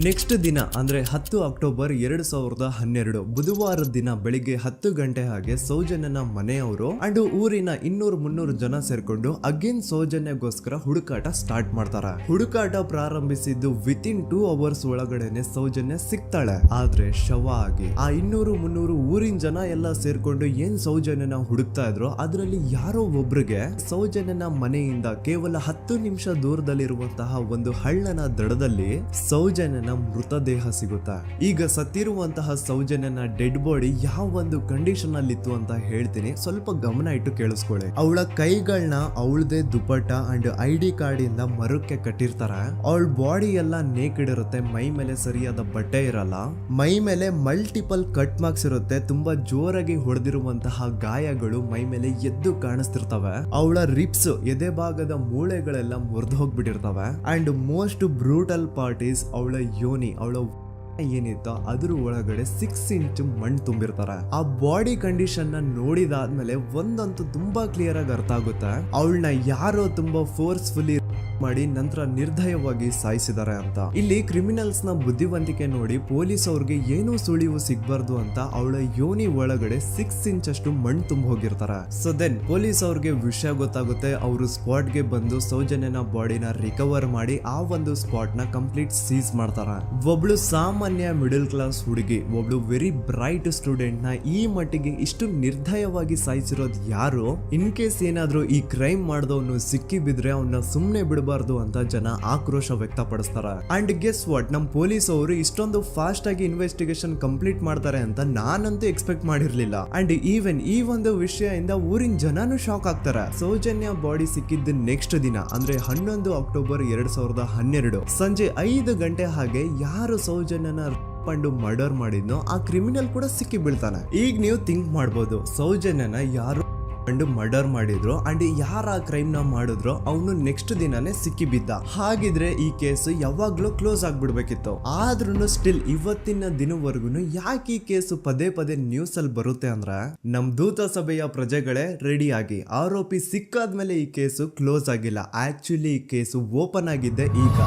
ನೆಕ್ಸ್ಟ್ ದಿನ ಅಂದ್ರೆ 10 ಅಕ್ಟೋಬರ್ 2012 ಬುಧವಾರದ ದಿನ ಬೆಳಿಗ್ಗೆ 10 ಗಂಟೆ ಹಾಗೆ ಸೌಜನ್ಯನ ಮನೆಯವರು ಅಂಡ್ ಊರಿನ 200-300 ಜನ ಸೇರ್ಕೊಂಡು ಅಗೇನ್ ಸೌಜನ್ಯಗೋಸ್ಕರ ಹುಡುಕಾಟ ಸ್ಟಾರ್ಟ್ ಮಾಡ್ತಾರ. ಹುಡುಕಾಟ ಪ್ರಾರಂಭಿಸಿದ್ದು ವಿತಿನ್ 2 ಅವರ್ಸ್ ಒಳಗಡೆನೆ ಸೌಜನ್ಯ ಸಿಗ್ತಾಳೆ. ಆದ್ರೆ ಶವ ಆಗಿ ಆ 200-300 ಊರಿನ ಜನ ಎಲ್ಲ ಸೇರ್ಕೊಂಡು ಏನ್ ಸೌಜನ್ಯನ ಹುಡುಕ್ತಾ ಇದ್ರು ಅದರಲ್ಲಿ ಯಾರೋ ಒಬ್ರಿಗೆ ಸೌಜನ್ಯನ ಮನೆಯಿಂದ ಕೇವಲ 10 ನಿಮಿಷ ದೂರದಲ್ಲಿರುವಂತಹ ಒಂದು ಹಳ್ಳನ ದಡದಲ್ಲಿ ಸೌಜನ್ಯನ ಮೃತದೇಹ ಸಿಗುತ್ತಾ. ಈಗ ಸತ್ತಿರುವಂತಹ ಸೌಜನ್ಯನ ಡೆಡ್ ಬಾಡಿ ಯಾವ ಒಂದು ಕಂಡೀಷನ್ ಅಲ್ಲಿ ಇತ್ತು ಅಂತ ಹೇಳ್ತೀನಿ, ಸ್ವಲ್ಪ ಗಮನ ಇಟ್ಟು ಕೇಳಿಸ್ಕೊಳ್ಳಿ. ಅವಳ ಕೈಗಳನ್ನ ಅವಳದೇ ದುಪಟ್ಟ ಅಂಡ್ ID ಕಾರ್ಡ್ ಇಂದ ಮರಕ್ಕೆ ಕಟ್ಟಿರ್ತಾರೆ. ಅವಳ ಬಾಡಿ ಎಲ್ಲ ನೇಕೆಡ್ ಇರುತ್ತೆ, ಮೈ ಮೇಲೆ ಸರಿಯಾದ ಬಟ್ಟೆ ಇರಲ್ಲ, ಮೈ ಮೇಲೆ ಮಲ್ಟಿಪಲ್ ಕಟ್ ಮಾರ್ಕ್ಸ್ ಇರುತ್ತೆ, ತುಂಬಾ ಜೋರಾಗಿ ಹೊಡೆದಿರುವಂತಹ ಗಾಯಗಳು ಮೈ ಮೇಲೆ ಎದ್ದು ಕಾಣಿಸ್ತಿರ್ತವೆ. ಅವಳ ರಿಪ್ಸ್ ಎದೆ ಭಾಗದ ಮೂಳೆಗಳೆಲ್ಲ ಮುರಿದು ಹೋಗ್ಬಿಟ್ಟಿರ್ತವೆ and most brutal part is ಅವಳ ಯೋನಿ, ಅವಳ ಏನಿತ್ತು ಅದ್ರ ಒಳಗಡೆ 6 ಇಂಚ್ ಮಣ್ಣು ತುಂಬಿರ್ತಾರೆ. ಆ ಬಾಡಿ ಕಂಡೀಷನ್ ನ ನೋಡಿದಾದ್ಮೇಲೆ ಒಂದಂತೂ ತುಂಬಾ ಕ್ಲಿಯರ್ ಆಗಿ ಅರ್ಥ ಆಗುತ್ತೆ, ಅವಳನ್ನ ಯಾರೋ ತುಂಬಾ ಫೋರ್ಸ್ಫುಲಿ ಮಾಡಿ ನಂತರ ನಿರ್ದಯವಾಗಿ ಸಾಯಿಸಿದ್ದಾರೆ ಅಂತ. ಇಲ್ಲಿ ಕ್ರಿಮಿನಲ್ಸ್ ನ ಬುದ್ಧಿವಂತಿಕೆ ನೋಡಿ ಪೊಲೀಸ್ ಅವ್ರಿಗೆ ಏನೂ ಸುಳಿವು ಸಿಗ್ಬಾರ್ದು ಅಂತ ಅವಳ ಯೋನಿ ಒಳಗಡೆ 6 ಇಂಚ್ ಅಷ್ಟು ಮಣ್ಣು ತುಂಬ ಹೋಗಿರ್ತಾರೆ. ಸೊ ದೆನ್ ಪೊಲೀಸ್ ಅವ್ರಿಗೆ ವಿಷಯ ಗೊತ್ತಾಗುತ್ತೆ. ಅವರು ಸ್ಪಾಟ್ ಗೆ ಬಂದು ಸೌಜನ್ಯನ ಬಾಡಿನ ರಿಕವರ್ ಮಾಡಿ ಆ ಒಂದು ಸ್ಪಾಟ್ ನ ಕಂಪ್ಲೀಟ್ ಸೀಸ್ ಮಾಡ್ತಾರ. ಒಬ್ಳು ಸಾಮಾನ್ಯ ಮಿಡಲ್ ಕ್ಲಾಸ್ ಹುಡುಗಿ, ಒಬ್ಳು ವೆರಿ ಬ್ರೈಟ್ ಸ್ಟೂಡೆಂಟ್ ನ ಈ ಮಟ್ಟಿಗೆ ಇಷ್ಟು ನಿರ್ದಯವಾಗಿ ಸಾಯಿಸಿರೋದು ಯಾರು? ಇನ್ ಕೇಸ್ ಏನಾದ್ರೂ ಈ ಕ್ರೈಮ್ ಮಾಡಿದವನು ಸಿಕ್ಕಿ ಬಿದ್ರೆ ಅವನ್ನ ಸುಮ್ನೆ ಬಿಡಬಾರ್ದು ಅಂತ ಜನ ಆಕ್ರೋಶ ವ್ಯಕ್ತಪಡಿಸ್ತಾರೆ. ಅಂಡ್ ಗೆಸ್ ವಾಟ್, ನಮ್ ಪೊಲೀಸ್ ಅವರು ಇಷ್ಟೊಂದು ಫಾಸ್ಟ್ ಆಗಿ ಇನ್ವೆಸ್ಟಿಗೇಷನ್ ಕಂಪ್ಲೀಟ್ ಮಾಡ್ತಾರೆ ಅಂತ ನಾನಂತೂ ಎಕ್ಸ್ಪೆಕ್ಟ್ ಮಾಡಿರ್ಲಿಲ್ಲ. ಅಂಡ್ ಈವನ್ ಈ ಒಂದು ವಿಷಯದಿಂದ ಊರಿನ ಜನನು ಶಾಕ್ ಆಗ್ತಾರೆ. ಸೌಜನ್ಯ ಬಾಡಿ ಸಿಕ್ಕಿದ್ದ ನೆಕ್ಸ್ಟ್ ದಿನ ಅಂದ್ರೆ 11 ಅಕ್ಟೋಬರ್ 2012 ಸಂಜೆ 5 ಗಂಟೆ ಹಾಗೆ ಯಾರು ಸೌಜನ್ಯನ ಪಂಡು ಮರ್ಡರ್ ಮಾಡಿದ್ನೋ ಆ ಕ್ರಿಮಿನಲ್ ಕೂಡ ಸಿಕ್ಕಿ ಬೀಳ್ತಾನೆ. ಈಗ ನೀವು ಥಿಂಕ್ ಮಾಡ್ಬೋದು, ಸೌಜನ್ಯನ ಯಾರು ಮರ್ಡರ್ ಮಾಡಿದ್ರು ಅಂಡ್ ಯಾರ ಕ್ರೈಮ್ ನ ಮಾಡಿದ್ರು ಅವನು ನೆಕ್ಸ್ಟ್ ದಿನಾನೇ ಸಿಕ್ಕಿ ಬಿದ್ದ. ಹಾಗಿದ್ರೆ ಈ ಕೇಸ್ ಯಾವಾಗ್ಲೂ ಕ್ಲೋಸ್ ಆಗ್ಬಿಡ್ಬೇಕಿತ್ತು. ಆದ್ರೂ ಸ್ಟಿಲ್ ಇವತ್ತಿನ ದಿನವರೆಗೂ ಯಾಕೆ ಈ ಕೇಸು ಪದೇ ಪದೇ ನ್ಯೂಸ್ ಅಲ್ಲಿ ಬರುತ್ತೆ ಅಂದ್ರೆ, ನಮ್ ದೂತ ಸಭೆಯ ಪ್ರಜೆಗಳೇ ರೆಡಿ ಆಗಿ, ಆರೋಪಿ ಸಿಕ್ಕಾದ್ಮೇಲೆ ಈ ಕೇಸು ಕ್ಲೋಸ್ ಆಗಿಲ್ಲ. ಆಕ್ಚುಲಿ ಈ ಕೇಸು ಓಪನ್ ಆಗಿದ್ದೆ ಈಗ.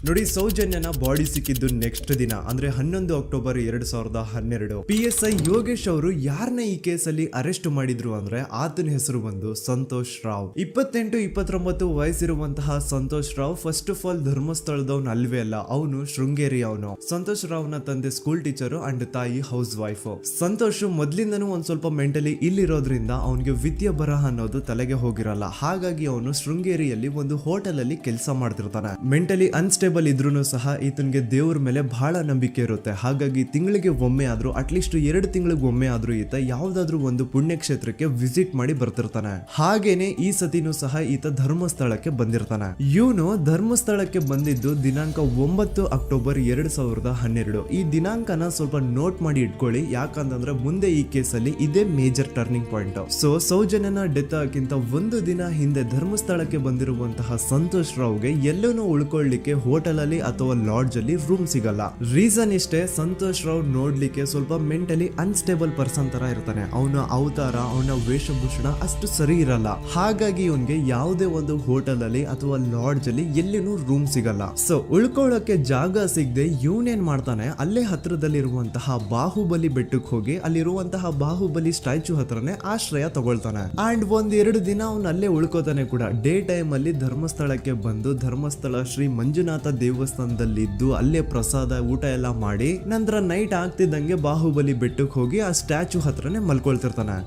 ನೋಡಿ, ಸೌಜನ್ಯನ ಬಾಡಿ ಸಿಕ್ಕಿದ್ದು ನೆಕ್ಸ್ಟ್ ದಿನ ಅಂದ್ರೆ 11 ಅಕ್ಟೋಬರ್ 2012. PSI ಯೋಗೇಶ್ ಅವರು ಯಾರನ್ನ ಈ ಕೇಸಲ್ಲಿ ಅರೆಸ್ಟ್ ಮಾಡಿದ್ರು ಅಂದ್ರೆ ಆತನ ಹೆಸರು ಬಂದು ಸಂತೋಷ್ ರಾವ್. 28-29 ವಯಸ್ಸಿರುವಂತಹ Santosh Rao first of all ಧರ್ಮಸ್ಥಳದವನು ಅಲ್ವೇ ಅಲ್ಲ, ಅವನು ಶೃಂಗೇರಿ ಅವನು. ಸಂತೋಷ್ ರಾವ್ ನ ತಂದೆ ಸ್ಕೂಲ್ ಟೀಚರು ಅಂಡ್ ತಾಯಿ ಹೌಸ್ ವೈಫ್. ಸಂತೋಷ್ ಮೊದ್ಲಿಂದನೂ ಒಂದ್ ಸ್ವಲ್ಪ ಮೆಂಟಲಿ ಇಲ್ಲಿರೋದ್ರಿಂದ ಅವನಿಗೆ ವಿದ್ಯೆ ಬರಹ ಅನ್ನೋದು ತಲೆಗೆ ಹೋಗಿರಲ್ಲ. ಹಾಗಾಗಿ ಅವನು ಶೃಂಗೇರಿಯಲ್ಲಿ ಒಂದು ಹೋಟೆಲ್ ಅಲ್ಲಿ ಕೆಲಸ ಮಾಡ್ತಿರ್ತಾನೆ. ಮೆಂಟಲಿ ಅನ್ಸ್ಟೇಬಲ್ ಇದ್ರೂ ಸಹ ಈತನಿಗೆ ದೇವ್ರ ಮೇಲೆ ಬಹಳ ನಂಬಿಕೆ ಇರುತ್ತೆ. ಹಾಗಾಗಿ ತಿಂಗಳಿಗೆ ಒಮ್ಮೆ ಆದ್ರೂ, ಅಟ್ಲೀಸ್ಟ್ 2 ತಿಂಗಳಿಗೆ ಒಮ್ಮೆ ಆದ್ರೂ ಈತ ಯಾವ್ದಾದ್ರು ಒಂದು ಪುಣ್ಯಕ್ಷೇತ್ರಕ್ಕೆ ವಿಸಿಟ್ ಮಾಡಿ ಬರ್ತಿರ್ತಾನೆ. ಹಾಗೇನೆ ಈ ಸತಿನೂ ಸಹ ಈತ ಧರ್ಮಸ್ಥಳಕ್ಕೆ ಬಂದಿರ್ತಾನೆ. ಇವನು ಧರ್ಮಸ್ಥಳಕ್ಕೆ ಬಂದಿದ್ದು ದಿನಾಂಕ 9 ಅಕ್ಟೋಬರ್ 2012. ಈ ದಿನಾಂಕನ ಸ್ವಲ್ಪ ನೋಟ್ ಮಾಡಿ ಇಟ್ಕೊಳ್ಳಿ, ಯಾಕಂತಂದ್ರೆ ಮುಂದೆ ಈ ಕೇಸಲ್ಲಿ ಇದೇ ಮೇಜರ್ ಟರ್ನಿಂಗ್ ಪಾಯಿಂಟ್. ಸೊ ಸೌಜನ್ಯನ ಡೆತ್ ಆಗಿಂತ ಒಂದು ದಿನ ಹಿಂದೆ ಧರ್ಮಸ್ಥಳಕ್ಕೆ ಬಂದಿರುವಂತಹ ಸಂತೋಷ್ ರಾವ್ಗೆ ಎಲ್ಲನೂ ಉಳ್ಕೊಳ್ಳಿಕ್ಕೆ ಹೋಟೆಲ್ ಅಲ್ಲಿ ಅಥವಾ ಲಾಡ್ಜ್ ಅಲ್ಲಿ ರೂಮ್ ಸಿಗಲ್ಲ. ರೀಸನ್ ಇಷ್ಟೇ, ಸಂತೋಷ್ ರಾವ್ ನೋಡ್ಲಿಕ್ಕೆ ಸ್ವಲ್ಪ ಮೆಂಟಲಿ ಅನ್ಸ್ಟೇಬಲ್ ಪರ್ಸನ್ ತರ ಇರ್ತಾನೆ. ಅವನ ಅವತಾರ, ಅವನ ವೇಷಭೂಷಣ ಅಷ್ಟು ಸರಿ ಇರಲ್ಲ. ಹಾಗಾಗಿ ಇವನ್ಗೆ ಯಾವುದೇ ಒಂದು ಹೋಟೆಲ್ ಅಲ್ಲಿ ಅಥವಾ ಲಾಡ್ಜ್ ಅಲ್ಲಿ ಎಲ್ಲಿನೂ ರೂಮ್ ಸಿಗಲ್ಲ. ಸೊ ಉಳ್ಕೊಳ್ಳೋಕೆ ಜಾಗ ಸಿಗದೆ ಇವನೇನ್ ಮಾಡ್ತಾನೆ, ಅಲ್ಲೇ ಹತ್ರದಲ್ಲಿರುವಂತಹ ಬಾಹುಬಲಿ ಬೆಟ್ಟಕ್ಕೆ ಹೋಗಿ ಅಲ್ಲಿರುವಂತಹ ಬಾಹುಬಲಿ ಸ್ಟ್ಯಾಚು ಹತ್ರನೇ ಆಶ್ರಯ ತಗೊಳ್ತಾನೆ. ಅಂಡ್ 1-2 ದಿನ ಅವನು ಅಲ್ಲೇ ಉಳ್ಕೋತಾನೆ ಕೂಡ. ಡೇ ಟೈಮ್ ಅಲ್ಲಿ ಧರ್ಮಸ್ಥಳಕ್ಕೆ ಬಂದು ಧರ್ಮಸ್ಥಳ ಶ್ರೀ ಮಂಜುನಾಥ ದೇವಸ್ಥಾನದಲ್ಲಿದ್ದು ಅಲ್ಲೇ ಪ್ರಸಾದ ಊಟ ಎಲ್ಲ ಮಾಡಿ ನಂತರ ನೈಟ್ ಆಗ್ತಿದ್ದಂಗೆ ಬಾಹುಬಲಿ ಬೆಟ್ಟಕ್ಕೆ ಹೋಗಿ ಆ ಸ್ಟ್ಯಾಚು ಹತ್ರನೇ ಮಲ್ಕೊಳ್ತಿರ್ತಾನೆ.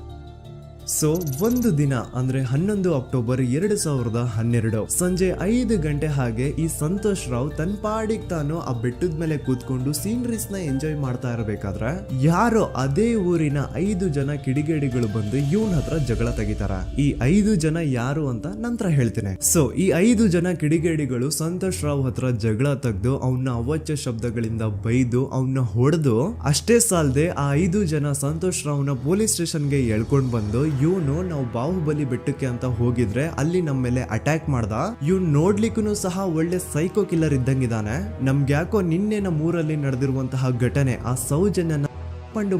ಸೊ ಒಂದು ದಿನ ಅಂದ್ರೆ 11 ಅಕ್ಟೋಬರ್ 2012 ಸಂಜೆ 5 ಗಂಟೆ ಹಾಗೆ ಈ ಸಂತೋಷ್ ರಾವ್ ತನ್ನ ಪಾಡಿಗೆ ತಾನು ಆ ಬೆಟ್ಟದ ಮೇಲೆ ಕೂತ್ಕೊಂಡು ಸೀನರೀಸ್ ನ ಎಂಜಾಯ್ ಮಾಡ್ತಾ ಇರಬೇಕಾದ್ರೆ ಯಾರೋ ಅದೇ ಊರಿನ 5 ಜನ ಕಿಡಿಗೇಡಿಗಳು ಬಂದು ಇವನ್ ಹತ್ರ ಜಗಳ ತೆಗಿತಾರ. ಈ 5 ಜನ ಯಾರು ಅಂತ ನಂತರ ಹೇಳ್ತೀನಿ. ಸೊ ಈ 5 ಜನ ಕಿಡಿಗೇಡಿಗಳು ಸಂತೋಷ್ ರಾವ್ ಹತ್ರ ಜಗಳ ತೆಗೆದು ಅವನ್ನ ಅವಾಚ್ಯ ಶಬ್ದಗಳಿಂದ ಬೈದು ಅವನ್ನ ಹೊಡೆದು, ಅಷ್ಟೇ ಸಾಲದೆ ಆ 5 ಜನ ಸಂತೋಷ್ ರಾವ್ನ ಪೊಲೀಸ್ ಸ್ಟೇಷನ್ಗೆ ಎಳ್ಕೊಂಡ್ ಬಂದು ಇವನು ನಾವು ಬಾಹುಬಲಿ ಬೆಟ್ಟಕ್ಕೆ ಅಂತ ಹೋಗಿದ್ರೆ ಅಲ್ಲಿ ನಮ್ಮ ಮೇಲೆ ಅಟ್ಯಾಕ್ ಮಾಡ್ದ, ಇವ್ನು ನೋಡ್ಲಿಕ್ಕೂ ಸಹ ಒಳ್ಳೆ ಸೈಕೋ ಕಿಲ್ಲರ್ ಇದ್ದಂಗಿದಾನೆ, ನಮ್ಗೆ ಯಾಕೋ ನಿನ್ನೆ ನಮ್ಮೂರಲ್ಲಿ ನಡೆದಿರುವಂತಹ ಘಟನೆ ಆ ಸೌಜನ್ಯನ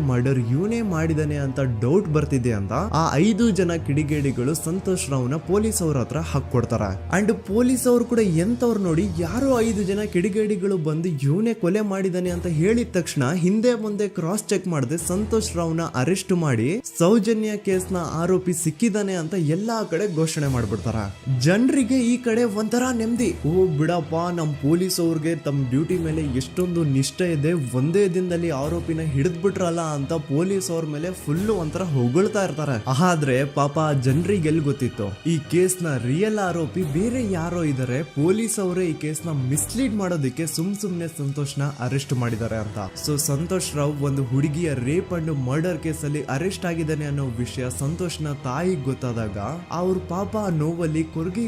ಮರ್ಡರ್ ಇವನೇ ಮಾಡಿದಾನೆ ಅಂತ ಡೌಟ್ ಬರ್ತಿದೆ ಅಂತ ಆ 5 ಜನ ಕಿಡಿಗೇಡಿಗಳು ಸಂತೋಷ್ ರಾವ್ನ ಪೊಲೀಸ್ ಅವ್ರ ಹತ್ರ ಹಾಕೊಡ್ತಾರ. ಅಂಡ್ ಪೊಲೀಸ್ ಅವರು ಕೂಡ ಎಂತವ್ರು ನೋಡಿ, ಯಾರೋ 5 ಜನ ಕಿಡಿಗೇಡಿಗಳು ಬಂದು ಇವನೇ ಕೊಲೆ ಮಾಡಿದಾನೆ ಅಂತ ಹೇಳಿದ ತಕ್ಷಣ ಹಿಂದೆ ಮುಂದೆ ಕ್ರಾಸ್ ಚೆಕ್ ಮಾಡದೆ ಸಂತೋಷ್ ರಾವ್ನ ಅರೆಸ್ಟ್ ಮಾಡಿ ಸೌಜನ್ಯ ಕೇಸ್ ನ ಆರೋಪಿ ಸಿಕ್ಕಿದಾನೆ ಅಂತ ಎಲ್ಲಾ ಕಡೆ ಘೋಷಣೆ ಮಾಡ್ಬಿಡ್ತಾರ. ಜನರಿಗೆ ಈ ಕಡೆ ಒಂಥರ ನೆಮ್ಮದಿ, ಓ ಬಿಡಪ್ಪ ನಮ್ ಪೊಲೀಸ್ ಅವ್ರಿಗೆ ತಮ್ಮ ಡ್ಯೂಟಿ ಮೇಲೆ ಎಷ್ಟೊಂದು ನಿಷ್ಠೆ ಇದೆ, ಒಂದೇ ದಿನದಲ್ಲಿ ಆರೋಪಿನ ಹಿಡಿದ್ಬಿಟ್ರ ಅಂತ ಪೊಲೀಸ್ ಅವ್ರ ಮೇಲೆ ಫುಲ್ ಒಂಥರ ಹೊಗಳ್ತಾ ಇರ್ತಾರೆ. ಆದ್ರೆ ಪಾಪ ಜನರಿಗೆ ಎಲ್ಲಿ ಗೊತ್ತಿತ್ತು ಈ ಕೇಸ್ ನ ರಿಯಲ್ ಆರೋಪಿ ಬೇರೆ ಯಾರೋ ಇದಾರೆ, ಪೊಲೀಸ್ ಅವರೇ ಈ ಕೇಸ್ ನ ಮಿಸ್ಲೀಡ್ ಮಾಡೋದಕ್ಕೆ ಸುಮ್ನೆ ಸಂತೋಷ್ ನ ಅರೆಸ್ಟ್ ಮಾಡಿದ್ದಾರೆ ಅಂತ. ಸೊ ಸಂತೋಷ್ ರಾವ್ ಒಂದು ಹುಡುಗಿಯ ರೇಪ್ ಅಂಡ್ ಮರ್ಡರ್ ಕೇಸ್ ಅಲ್ಲಿ ಅರೆಸ್ಟ್ ಆಗಿದ್ದಾನೆ ಅನ್ನೋ ವಿಷಯ ಸಂತೋಷ್ ನ ತಾಯಿಗೆ ಗೊತ್ತಾದಾಗ ಅವ್ರ ಪಾಪ ನೋವಲ್ಲಿ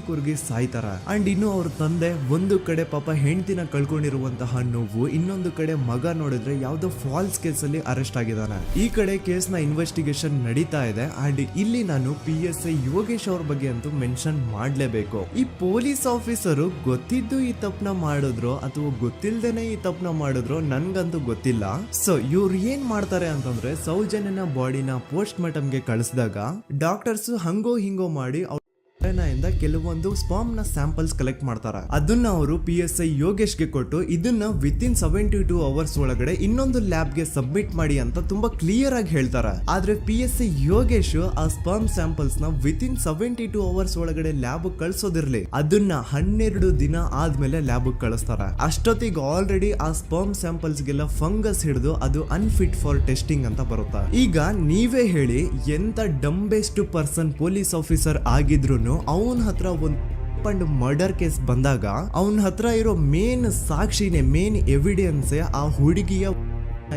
ಕೊರ್ಗಿ ಸಾಯ್ತಾರ. ಅಂಡ್ ಇನ್ನು ಅವ್ರ ತಂದೆ ಒಂದು ಕಡೆ ಪಾಪ ಹೆಂಡತಿನ ಕಳ್ಕೊಂಡಿರುವಂತಹ ನೋವು, ಇನ್ನೊಂದು ಕಡೆ ಮಗ ನೋಡಿದ್ರೆ ಯಾವ್ದೋ ಫಾಲ್ಸ್ ಕೇಸ್ ಅಲ್ಲಿ ಅರೆಸ್ಟ್ ಆಗಿದ್ದಾನೆ. ಈ ಕಡೆ ಕೇಸ್ ನ ಇನ್ವೆಸ್ಟಿಗೇಷನ್ ನಡೀತಾ ಇದೆ. ಅಂಡ್ ಇಲ್ಲಿ ನಾನು PSI ಯೋಗೇಶ್ ಅವ್ರ ಬಗ್ಗೆ ಅಂತೂ ಮೆನ್ಷನ್ ಮಾಡ್ಲೇಬೇಕು. ಈ ಪೊಲೀಸ್ ಆಫೀಸರು ಗೊತ್ತಿದ್ದು ಈ ತಪ್ಪನ ಮಾಡಿದ್ರು ಅಥವಾ ಗೊತ್ತಿಲ್ದೇನೆ ಈ ತಪ್ಪನ ಮಾಡಿದ್ರು ನನ್ಗಂತೂ ಗೊತ್ತಿಲ್ಲ. ಸೊ ಇವ್ರು ಏನ್ ಮಾಡ್ತಾರೆ ಅಂತಂದ್ರೆ, ಸೌಜನ್ಯನ ಬಾಡಿನ ಪೋಸ್ಟ್ ಮಾರ್ಟಮ್ ಗೆ ಕಳಿಸಿದಾಗ ಡಾಕ್ಟರ್ಸ್ ಹಂಗೋ ಹಿಂಗೋ ಮಾಡಿ ಇಂದ ಕೆಲವೊಂದು ಸ್ಪರ್ಮ್ ನ ಸ್ಯಾಂಪಲ್ಸ್ ಕಲೆಕ್ಟ್ ಮಾಡ್ತಾರೆ. ಅದನ್ನ ಅವರು PSI ಯೋಗೇಶ್ಗೆ ಕೊಟ್ಟು ಇದನ್ನ ವಿತಿನ್ 72 ಅವರ್ಸ್ ಒಳಗಡೆ ಇನ್ನೊಂದು ಲ್ಯಾಬ್ ಗೆ ಸಬ್ಮಿಟ್ ಮಾಡಿ ಅಂತ ತುಂಬಾ ಕ್ಲಿಯರ್ ಆಗಿ ಹೇಳ್ತಾರೆ. ಆದ್ರೆ PSI ಯೋಗೇಶ್ ಆ ಸ್ಪರ್ಮ್ ಸ್ಯಾಂಪಲ್ಸ್ ನ ವಿತಿನ್ 72 ಅವರ್ಸ್ ಒಳಗಡೆ ಲ್ಯಾಬ್ ಕಳ್ಸೋದಿರ್ಲಿ, ಅದನ್ನ 12 ದಿನ ಆದ್ಮೇಲೆ ಲ್ಯಾಬ್ ಕಳಿಸ್ತಾರೆ. ಅಷ್ಟೊತ್ತಿಗೆ ಆಲ್ರೆಡಿ ಆ ಸ್ಪರ್ಮ್ ಸ್ಯಾಂಪಲ್ಸ್ ಗೆಲ್ಲ ಫಂಗಸ್ ಹಿಡಿದು ಅದು ಅನ್ಫಿಟ್ ಫಾರ್ ಟೆಸ್ಟಿಂಗ್ ಅಂತ ಬರುತ್ತೆ. ಈಗ ನೀವೇ ಹೇಳಿ, ಎಂತ ಡಂಬೆಸ್ಟ್ ಪರ್ಸನ್ ಪೊಲೀಸ್ ಆಫೀಸರ್ ಆಗಿದ್ರು ಅವನ ಹತ್ರ ಒಂದು ಮರ್ಡರ್ ಕೇಸ್ ಬಂದಾಗ ಅವನ ಹತ್ರ ಇರೋ ಮೇನ್ ಸಾಕ್ಷಿನೇ, ಮೇನ್ ಎವಿಡೆನ್ಸ್ ಆ ಹುಡುಗಿಯ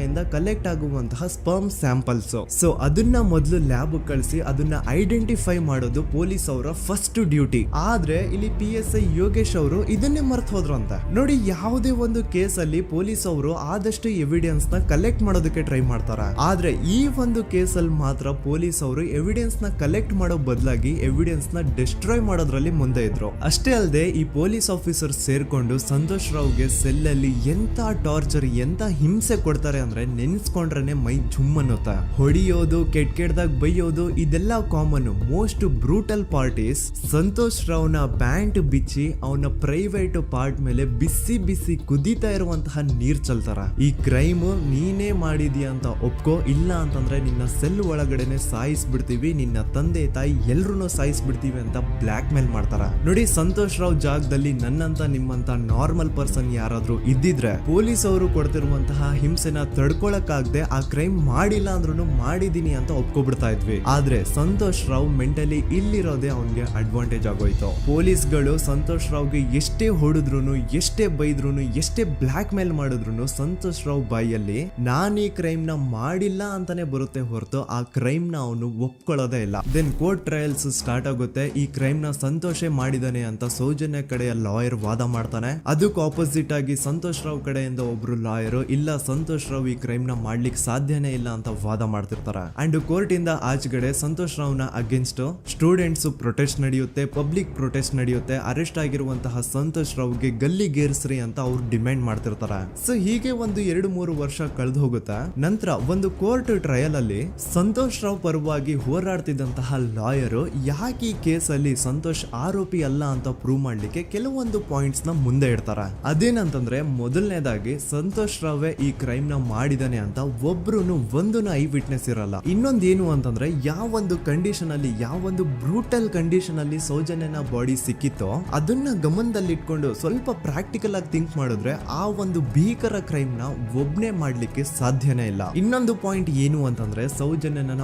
ಇಂದ ಕಲೆಕ್ಟ್ ಆಗುವಂತಹ ಸ್ಪರ್ಮ್ ಸ್ಯಾಂಪಲ್ಸ್. ಸೊ ಅದನ್ನ ಮೊದಲು ಲ್ಯಾಬ್ ಕಳಿಸಿ ಅದನ್ನ ಐಡೆಂಟಿಫೈ ಮಾಡೋದು ಪೊಲೀಸ್ ಅವರ ಫಸ್ಟ್ ಡ್ಯೂಟಿ. ಆದ್ರೆ ಇಲ್ಲಿ PSI ಯೋಗೇಶ್ ಅವರು ಇದನ್ನೇ ಮರ್ತು ಹೋದ್ರು ಅಂತ ನೋಡಿ. ಯಾವುದೇ ಒಂದು ಕೇಸ್ ಅಲ್ಲಿ ಪೊಲೀಸ್ ಅವರು ಆದಷ್ಟು ಎವಿಡೆನ್ಸ್ ನ ಕಲೆಕ್ಟ್ ಮಾಡೋದಕ್ಕೆ ಟ್ರೈ ಮಾಡ್ತಾರೆ. ಆದ್ರೆ ಈ ಒಂದು ಕೇಸ್ ಅಲ್ಲಿ ಮಾತ್ರ ಪೊಲೀಸ್ ಅವರು ಎವಿಡೆನ್ಸ್ ನ ಕಲೆಕ್ಟ್ ಮಾಡೋ ಬದಲಾಗಿ ಎವಿಡೆನ್ಸ್ ನ ಡಿಸ್ಟ್ರಾಯ್ ಮಾಡೋದ್ರಲ್ಲಿ ಮುಂದೆ ಇದ್ರು. ಅಷ್ಟೇ ಅಲ್ಲದೆ ಈ ಪೊಲೀಸ್ ಆಫೀಸರ್ ಸೇರ್ಕೊಂಡು ಸಂತೋಷ್ ರಾವ್ಗೆ ಸೆಲ್ ಅಲ್ಲಿ ಎಂತ ಟಾರ್ಚರ್, ಎಂತ ಹಿಂಸೆ ಕೊಡ್ತಾರೆ ಅಂದ್ರೆ ನೆನ್ಸ್ಕೊಂಡ್ರೆ ಮೈ ಜುಮ್ ಅನ್ನುತ್ತಾ. ಹೊಡಿಯೋದು, ಕೆಟ್ಟದಾಗ ಬೈಯೋದು, ಇದೆಲ್ಲ common. Most brutal parties Santosh ರಾವ್ನ ಪ್ಯಾಂಟ್ ಬಿಚ್ಚಿ ಅವನ ಪ್ರೈವೇಟ್ ಪಾರ್ಟ್ ಮೇಲೆ ಬಿಸಿ ಬಿಸಿ ಕುದೀತಾ ಇರುವಂತಹ ನೀರ್ ಚಲ್ತಾರ. ಈ ಕ್ರೈಮ್ ನೀನೇ ಮಾಡಿದ್ಯಾ ಅಂತ ಒಪ್ಕೋ, ಇಲ್ಲ ಅಂತಂದ್ರೆ ನಿನ್ನ ಸೆಲ್ ಒಳಗಡೆನೆ ಸಾಯಿಸ್ಬಿಡ್ತೀವಿ, ನಿನ್ನ ತಂದೆ ತಾಯಿ ಎಲ್ರು ಸಾಯಿಸ್ಬಿಡ್ತೀವಿ ಅಂತ ಬ್ಲಾಕ್ ಮೇಲ್ ಮಾಡ್ತಾರ. ನೋಡಿ, ಸಂತೋಷ್ ರಾವ್ ಜಾಗದಲ್ಲಿ ನನ್ನಂತ ನಿಮ್ಮಂತ ನಾರ್ಮಲ್ ಪರ್ಸನ್ ಯಾರಾದ್ರೂ ಇದ್ದಿದ್ರೆ ಪೊಲೀಸ್ ಅವರು ಕೊಡ್ತಿರುವಂತಹ ಹಿಂಸೆನ ತಡ್ಕೊಳಕ್ಕಾಗದೆ ಆ ಕ್ರೈಮ್ ಮಾಡಿಲ್ಲ ಅಂದ್ರೂ ಮಾಡಿದೀನಿ ಅಂತ ಒಪ್ಕೊಬಿಡ್ತಾ ಇದ್ವಿ. ಆದ್ರೆ ಸಂತೋಷ್ ರಾವ್ ಮೆಂಟಲಿ ಇಲ್ಲಿರೋದೇ ಅವನ್ಗೆ ಅಡ್ವಾಂಟೇಜ್ ಆಗೋಯ್ತು. ಪೊಲೀಸ್ಗಳು ಸಂತೋಷ್ ರಾವ್ಗೆ ಎಷ್ಟೇ ಹೊಡೆದ್ರು, ಎಷ್ಟೇ ಬೈದ್ರು, ಎಷ್ಟೇ ಬ್ಲಾಕ್ ಮೇಲ್ ಮಾಡಿದ್ರು ಸಂತೋಷ್ ರಾವ್ ಬಾಯಲ್ಲಿ ನಾನ್ ಈ ಕ್ರೈಮ್ ನ ಮಾಡಿಲ್ಲ ಅಂತಾನೆ ಬರುತ್ತೆ ಹೊರತು ಆ ಕ್ರೈಮ್ ನ ಅವನು ಒಪ್ಕೊಳ್ಳೋದೇ ಇಲ್ಲ. ದೆನ್ ಕೋರ್ಟ್ ಟ್ರಯಲ್ಸ್ ಸ್ಟಾರ್ಟ್ ಆಗುತ್ತೆ. ಈ ಕ್ರೈಮ್ ನ ಸಂತೋಷೇ ಮಾಡಿದಾನೆ ಅಂತ ಸೌಜನ್ಯ ಕಡೆಯ ಲಾಯರ್ ವಾದ ಮಾಡ್ತಾನೆ. ಅದಕ್ಕೆ ಆಪೋಸಿಟ್ ಆಗಿ ಸಂತೋಷ್ ರಾವ್ ಕಡೆಯಿಂದ ಒಬ್ರು ಲಾಯರ್ ಇಲ್ಲ, ಸಂತೋಷ್ ರಾವ್ ಈ ಕ್ರೈಮ್ ನ ಮಾಡ್ಲಿಕ್ಕೆ ಸಾಧ್ಯನೇ ಇಲ್ಲ ಅಂತ ವಾದ ಮಾಡ್ತಿರ್ತಾರೆ. ಅಂಡ್ ಕೋರ್ಟ್ ಇಂದ ಆಚೆಗಡೆ ಸಂತೋಷ್ ರಾವ್ ನ ಅಗೇನ್ಸ್ಟ್ ಸ್ಟೂಡೆಂಟ್ಸ್ ಪ್ರೊಟೆಸ್ಟ್ ನಡೆಯುತ್ತೆ, ಪಬ್ಲಿಕ್ ಪ್ರೊಟೆಸ್ಟ್ ನಡೆಯುತ್ತೆ. ಅರೆಸ್ಟ್ ಆಗಿರುವಂತಹ ಸಂತೋಷ್ ರಾವ್ಗೆ ಗಲ್ಲಿಗೇರಿಸ್ರಿ ಅಂತ ಅವ್ರು ಡಿಮ್ಯಾಂಡ್ ಮಾಡ್ತಿರ್ತಾರೆ. ಸೊ ಹೀಗೆ ಒಂದು 2-3 ವರ್ಷ ಕಳೆದು ಹೋಗುತ್ತೆ. ನಂತರ ಒಂದು ಕೋರ್ಟ್ ಟ್ರಯಲ್ ಅಲ್ಲಿ ಸಂತೋಷ್ ರಾವ್ ಪರವಾಗಿ ಹೋರಾಡ್ತಿದ್ದಂತಹ ಲಾಯರ್ ಯಾಕೆ ಈ ಕೇಸ್ ಅಲ್ಲಿ ಸಂತೋಷ್ ಆರೋಪಿ ಅಲ್ಲ ಅಂತ ಪ್ರೂವ್ ಮಾಡ್ಲಿಕ್ಕೆ ಕೆಲವೊಂದು ಪಾಯಿಂಟ್ಸ್ ನ ಮುಂದೆ ಇಡ್ತಾರೆ. ಅದೇನಂತಂದ್ರೆ, ಮೊದಲನೇದಾಗಿ ಸಂತೋಷ್ ರಾವೇ ಈ ಕ್ರೈಮ್ ನ ಮಾಡಿದಾನೆ ಅಂತ ಒಬ್ರು ಒಂದೂನು ಐ ವಿಟ್ನೆಸ್ ಇರಲ್ಲ. ಇನ್ನೊಂದೇನು ಅಂತಂದ್ರೆ, ಯಾವೊಂದು ಕಂಡೀಷನ್ ಅಲ್ಲಿ, ಯಾವೊಂದು ಬ್ರೂಟಲ್ ಕಂಡೀಷನ್ ಅಲ್ಲಿ ಸೌಜನ್ಯನ ಬಾಡಿ ಸಿಕ್ಕಿತ್ತೋ ಅದನ್ನ ಗಮನದಲ್ಲಿಟ್ಕೊಂಡು ಸ್ವಲ್ಪ ಪ್ರಾಕ್ಟಿಕಲ್ ಆಗಿ ಥಿಂಕ್ ಮಾಡಿದ್ರೆ ಆ ಒಂದು ಭೀಕರ ಕ್ರೈಮ್ ನ ಒಬ್ನೇ ಮಾಡ್ಲಿಕ್ಕೆ ಸಾಧ್ಯನೇ ಇಲ್ಲ. ಇನ್ನೊಂದು ಪಾಯಿಂಟ್ ಏನು ಅಂತಂದ್ರೆ, ಸೌಜನ್ಯನ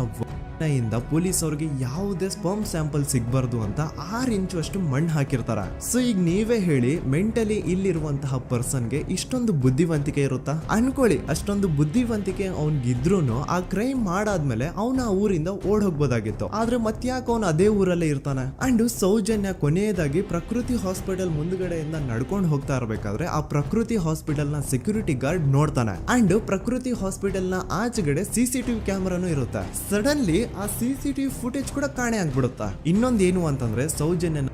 ಇಂದ ಪೊಲೀಸ್ ಅವ್ರಿಗೆ ಯಾವುದೇ ಸ್ಪರ್ಮ್ ಸ್ಯಾಂಪಲ್ ಸಿಗ್ಬಾರ್ದು ಅಂತ 6 ಇಂಚು ಅಷ್ಟು ಮಣ್ಣು ಹಾಕಿರ್ತಾರ. ಸೊ ಈಗ ನೀವೇ ಹೇಳಿ, ಮೆಂಟಲಿ ಇಲ್ಲಿರುವಂತಹ ಪರ್ಸನ್ಗೆ ಇಷ್ಟೊಂದು ಬುದ್ಧಿವಂತಿಕೆ ಇರುತ್ತಾ ಅನ್ಕೊಳ್ಳಿ. ಅಷ್ಟೊಂದು ಬುದ್ಧಿವಂತಿಕೆ ಅವ್ನಿಗಿದ್ರೂನು ಆ ಕ್ರೈಮ್ ಮಾಡಾದ್ಮೇಲೆ ಅವನ ಆ ಊರಿಂದ ಓಡ್ ಹೋಗ್ಬೋದಾಗಿತ್ತು. ಆದ್ರೆ ಮತ್ತ್ಯಾಕೆ ಅವನು ಅದೇ ಊರಲ್ಲೇ ಇರ್ತಾನೆ. ಅಂಡ್ ಸೌಜನ್ಯ ಕೊನೆಯದಾಗಿ ಪ್ರಕೃತಿ ಹಾಸ್ಪಿಟಲ್ ಮುಂದ್ಗಡೆಯಿಂದ ನಡ್ಕೊಂಡು ಹೋಗ್ತಾ ಇರ್ಬೇಕಾದ್ರೆ ಆ ಪ್ರಕೃತಿ ಹಾಸ್ಪಿಟಲ್ ನ ಸೆಕ್ಯೂರಿಟಿ ಗಾರ್ಡ್ ನೋಡ್ತಾನೆ. ಅಂಡ್ ಪ್ರಕೃತಿ ಹಾಸ್ಪಿಟಲ್ ನ ಆಚೆಗಡೆ CCTV ಕ್ಯಾಮರಾನು ಇರುತ್ತೆ. ಸಡನ್ಲಿ ಆ CCTV ಫುಟೇಜ್ ಕೂಡ ಕಾಣೆ ಆಗ್ಬಿಡುತ್ತಾ. ಇನ್ನೊಂದೇನು ಅಂತಂದ್ರೆ, ಸೌಜನ್ಯ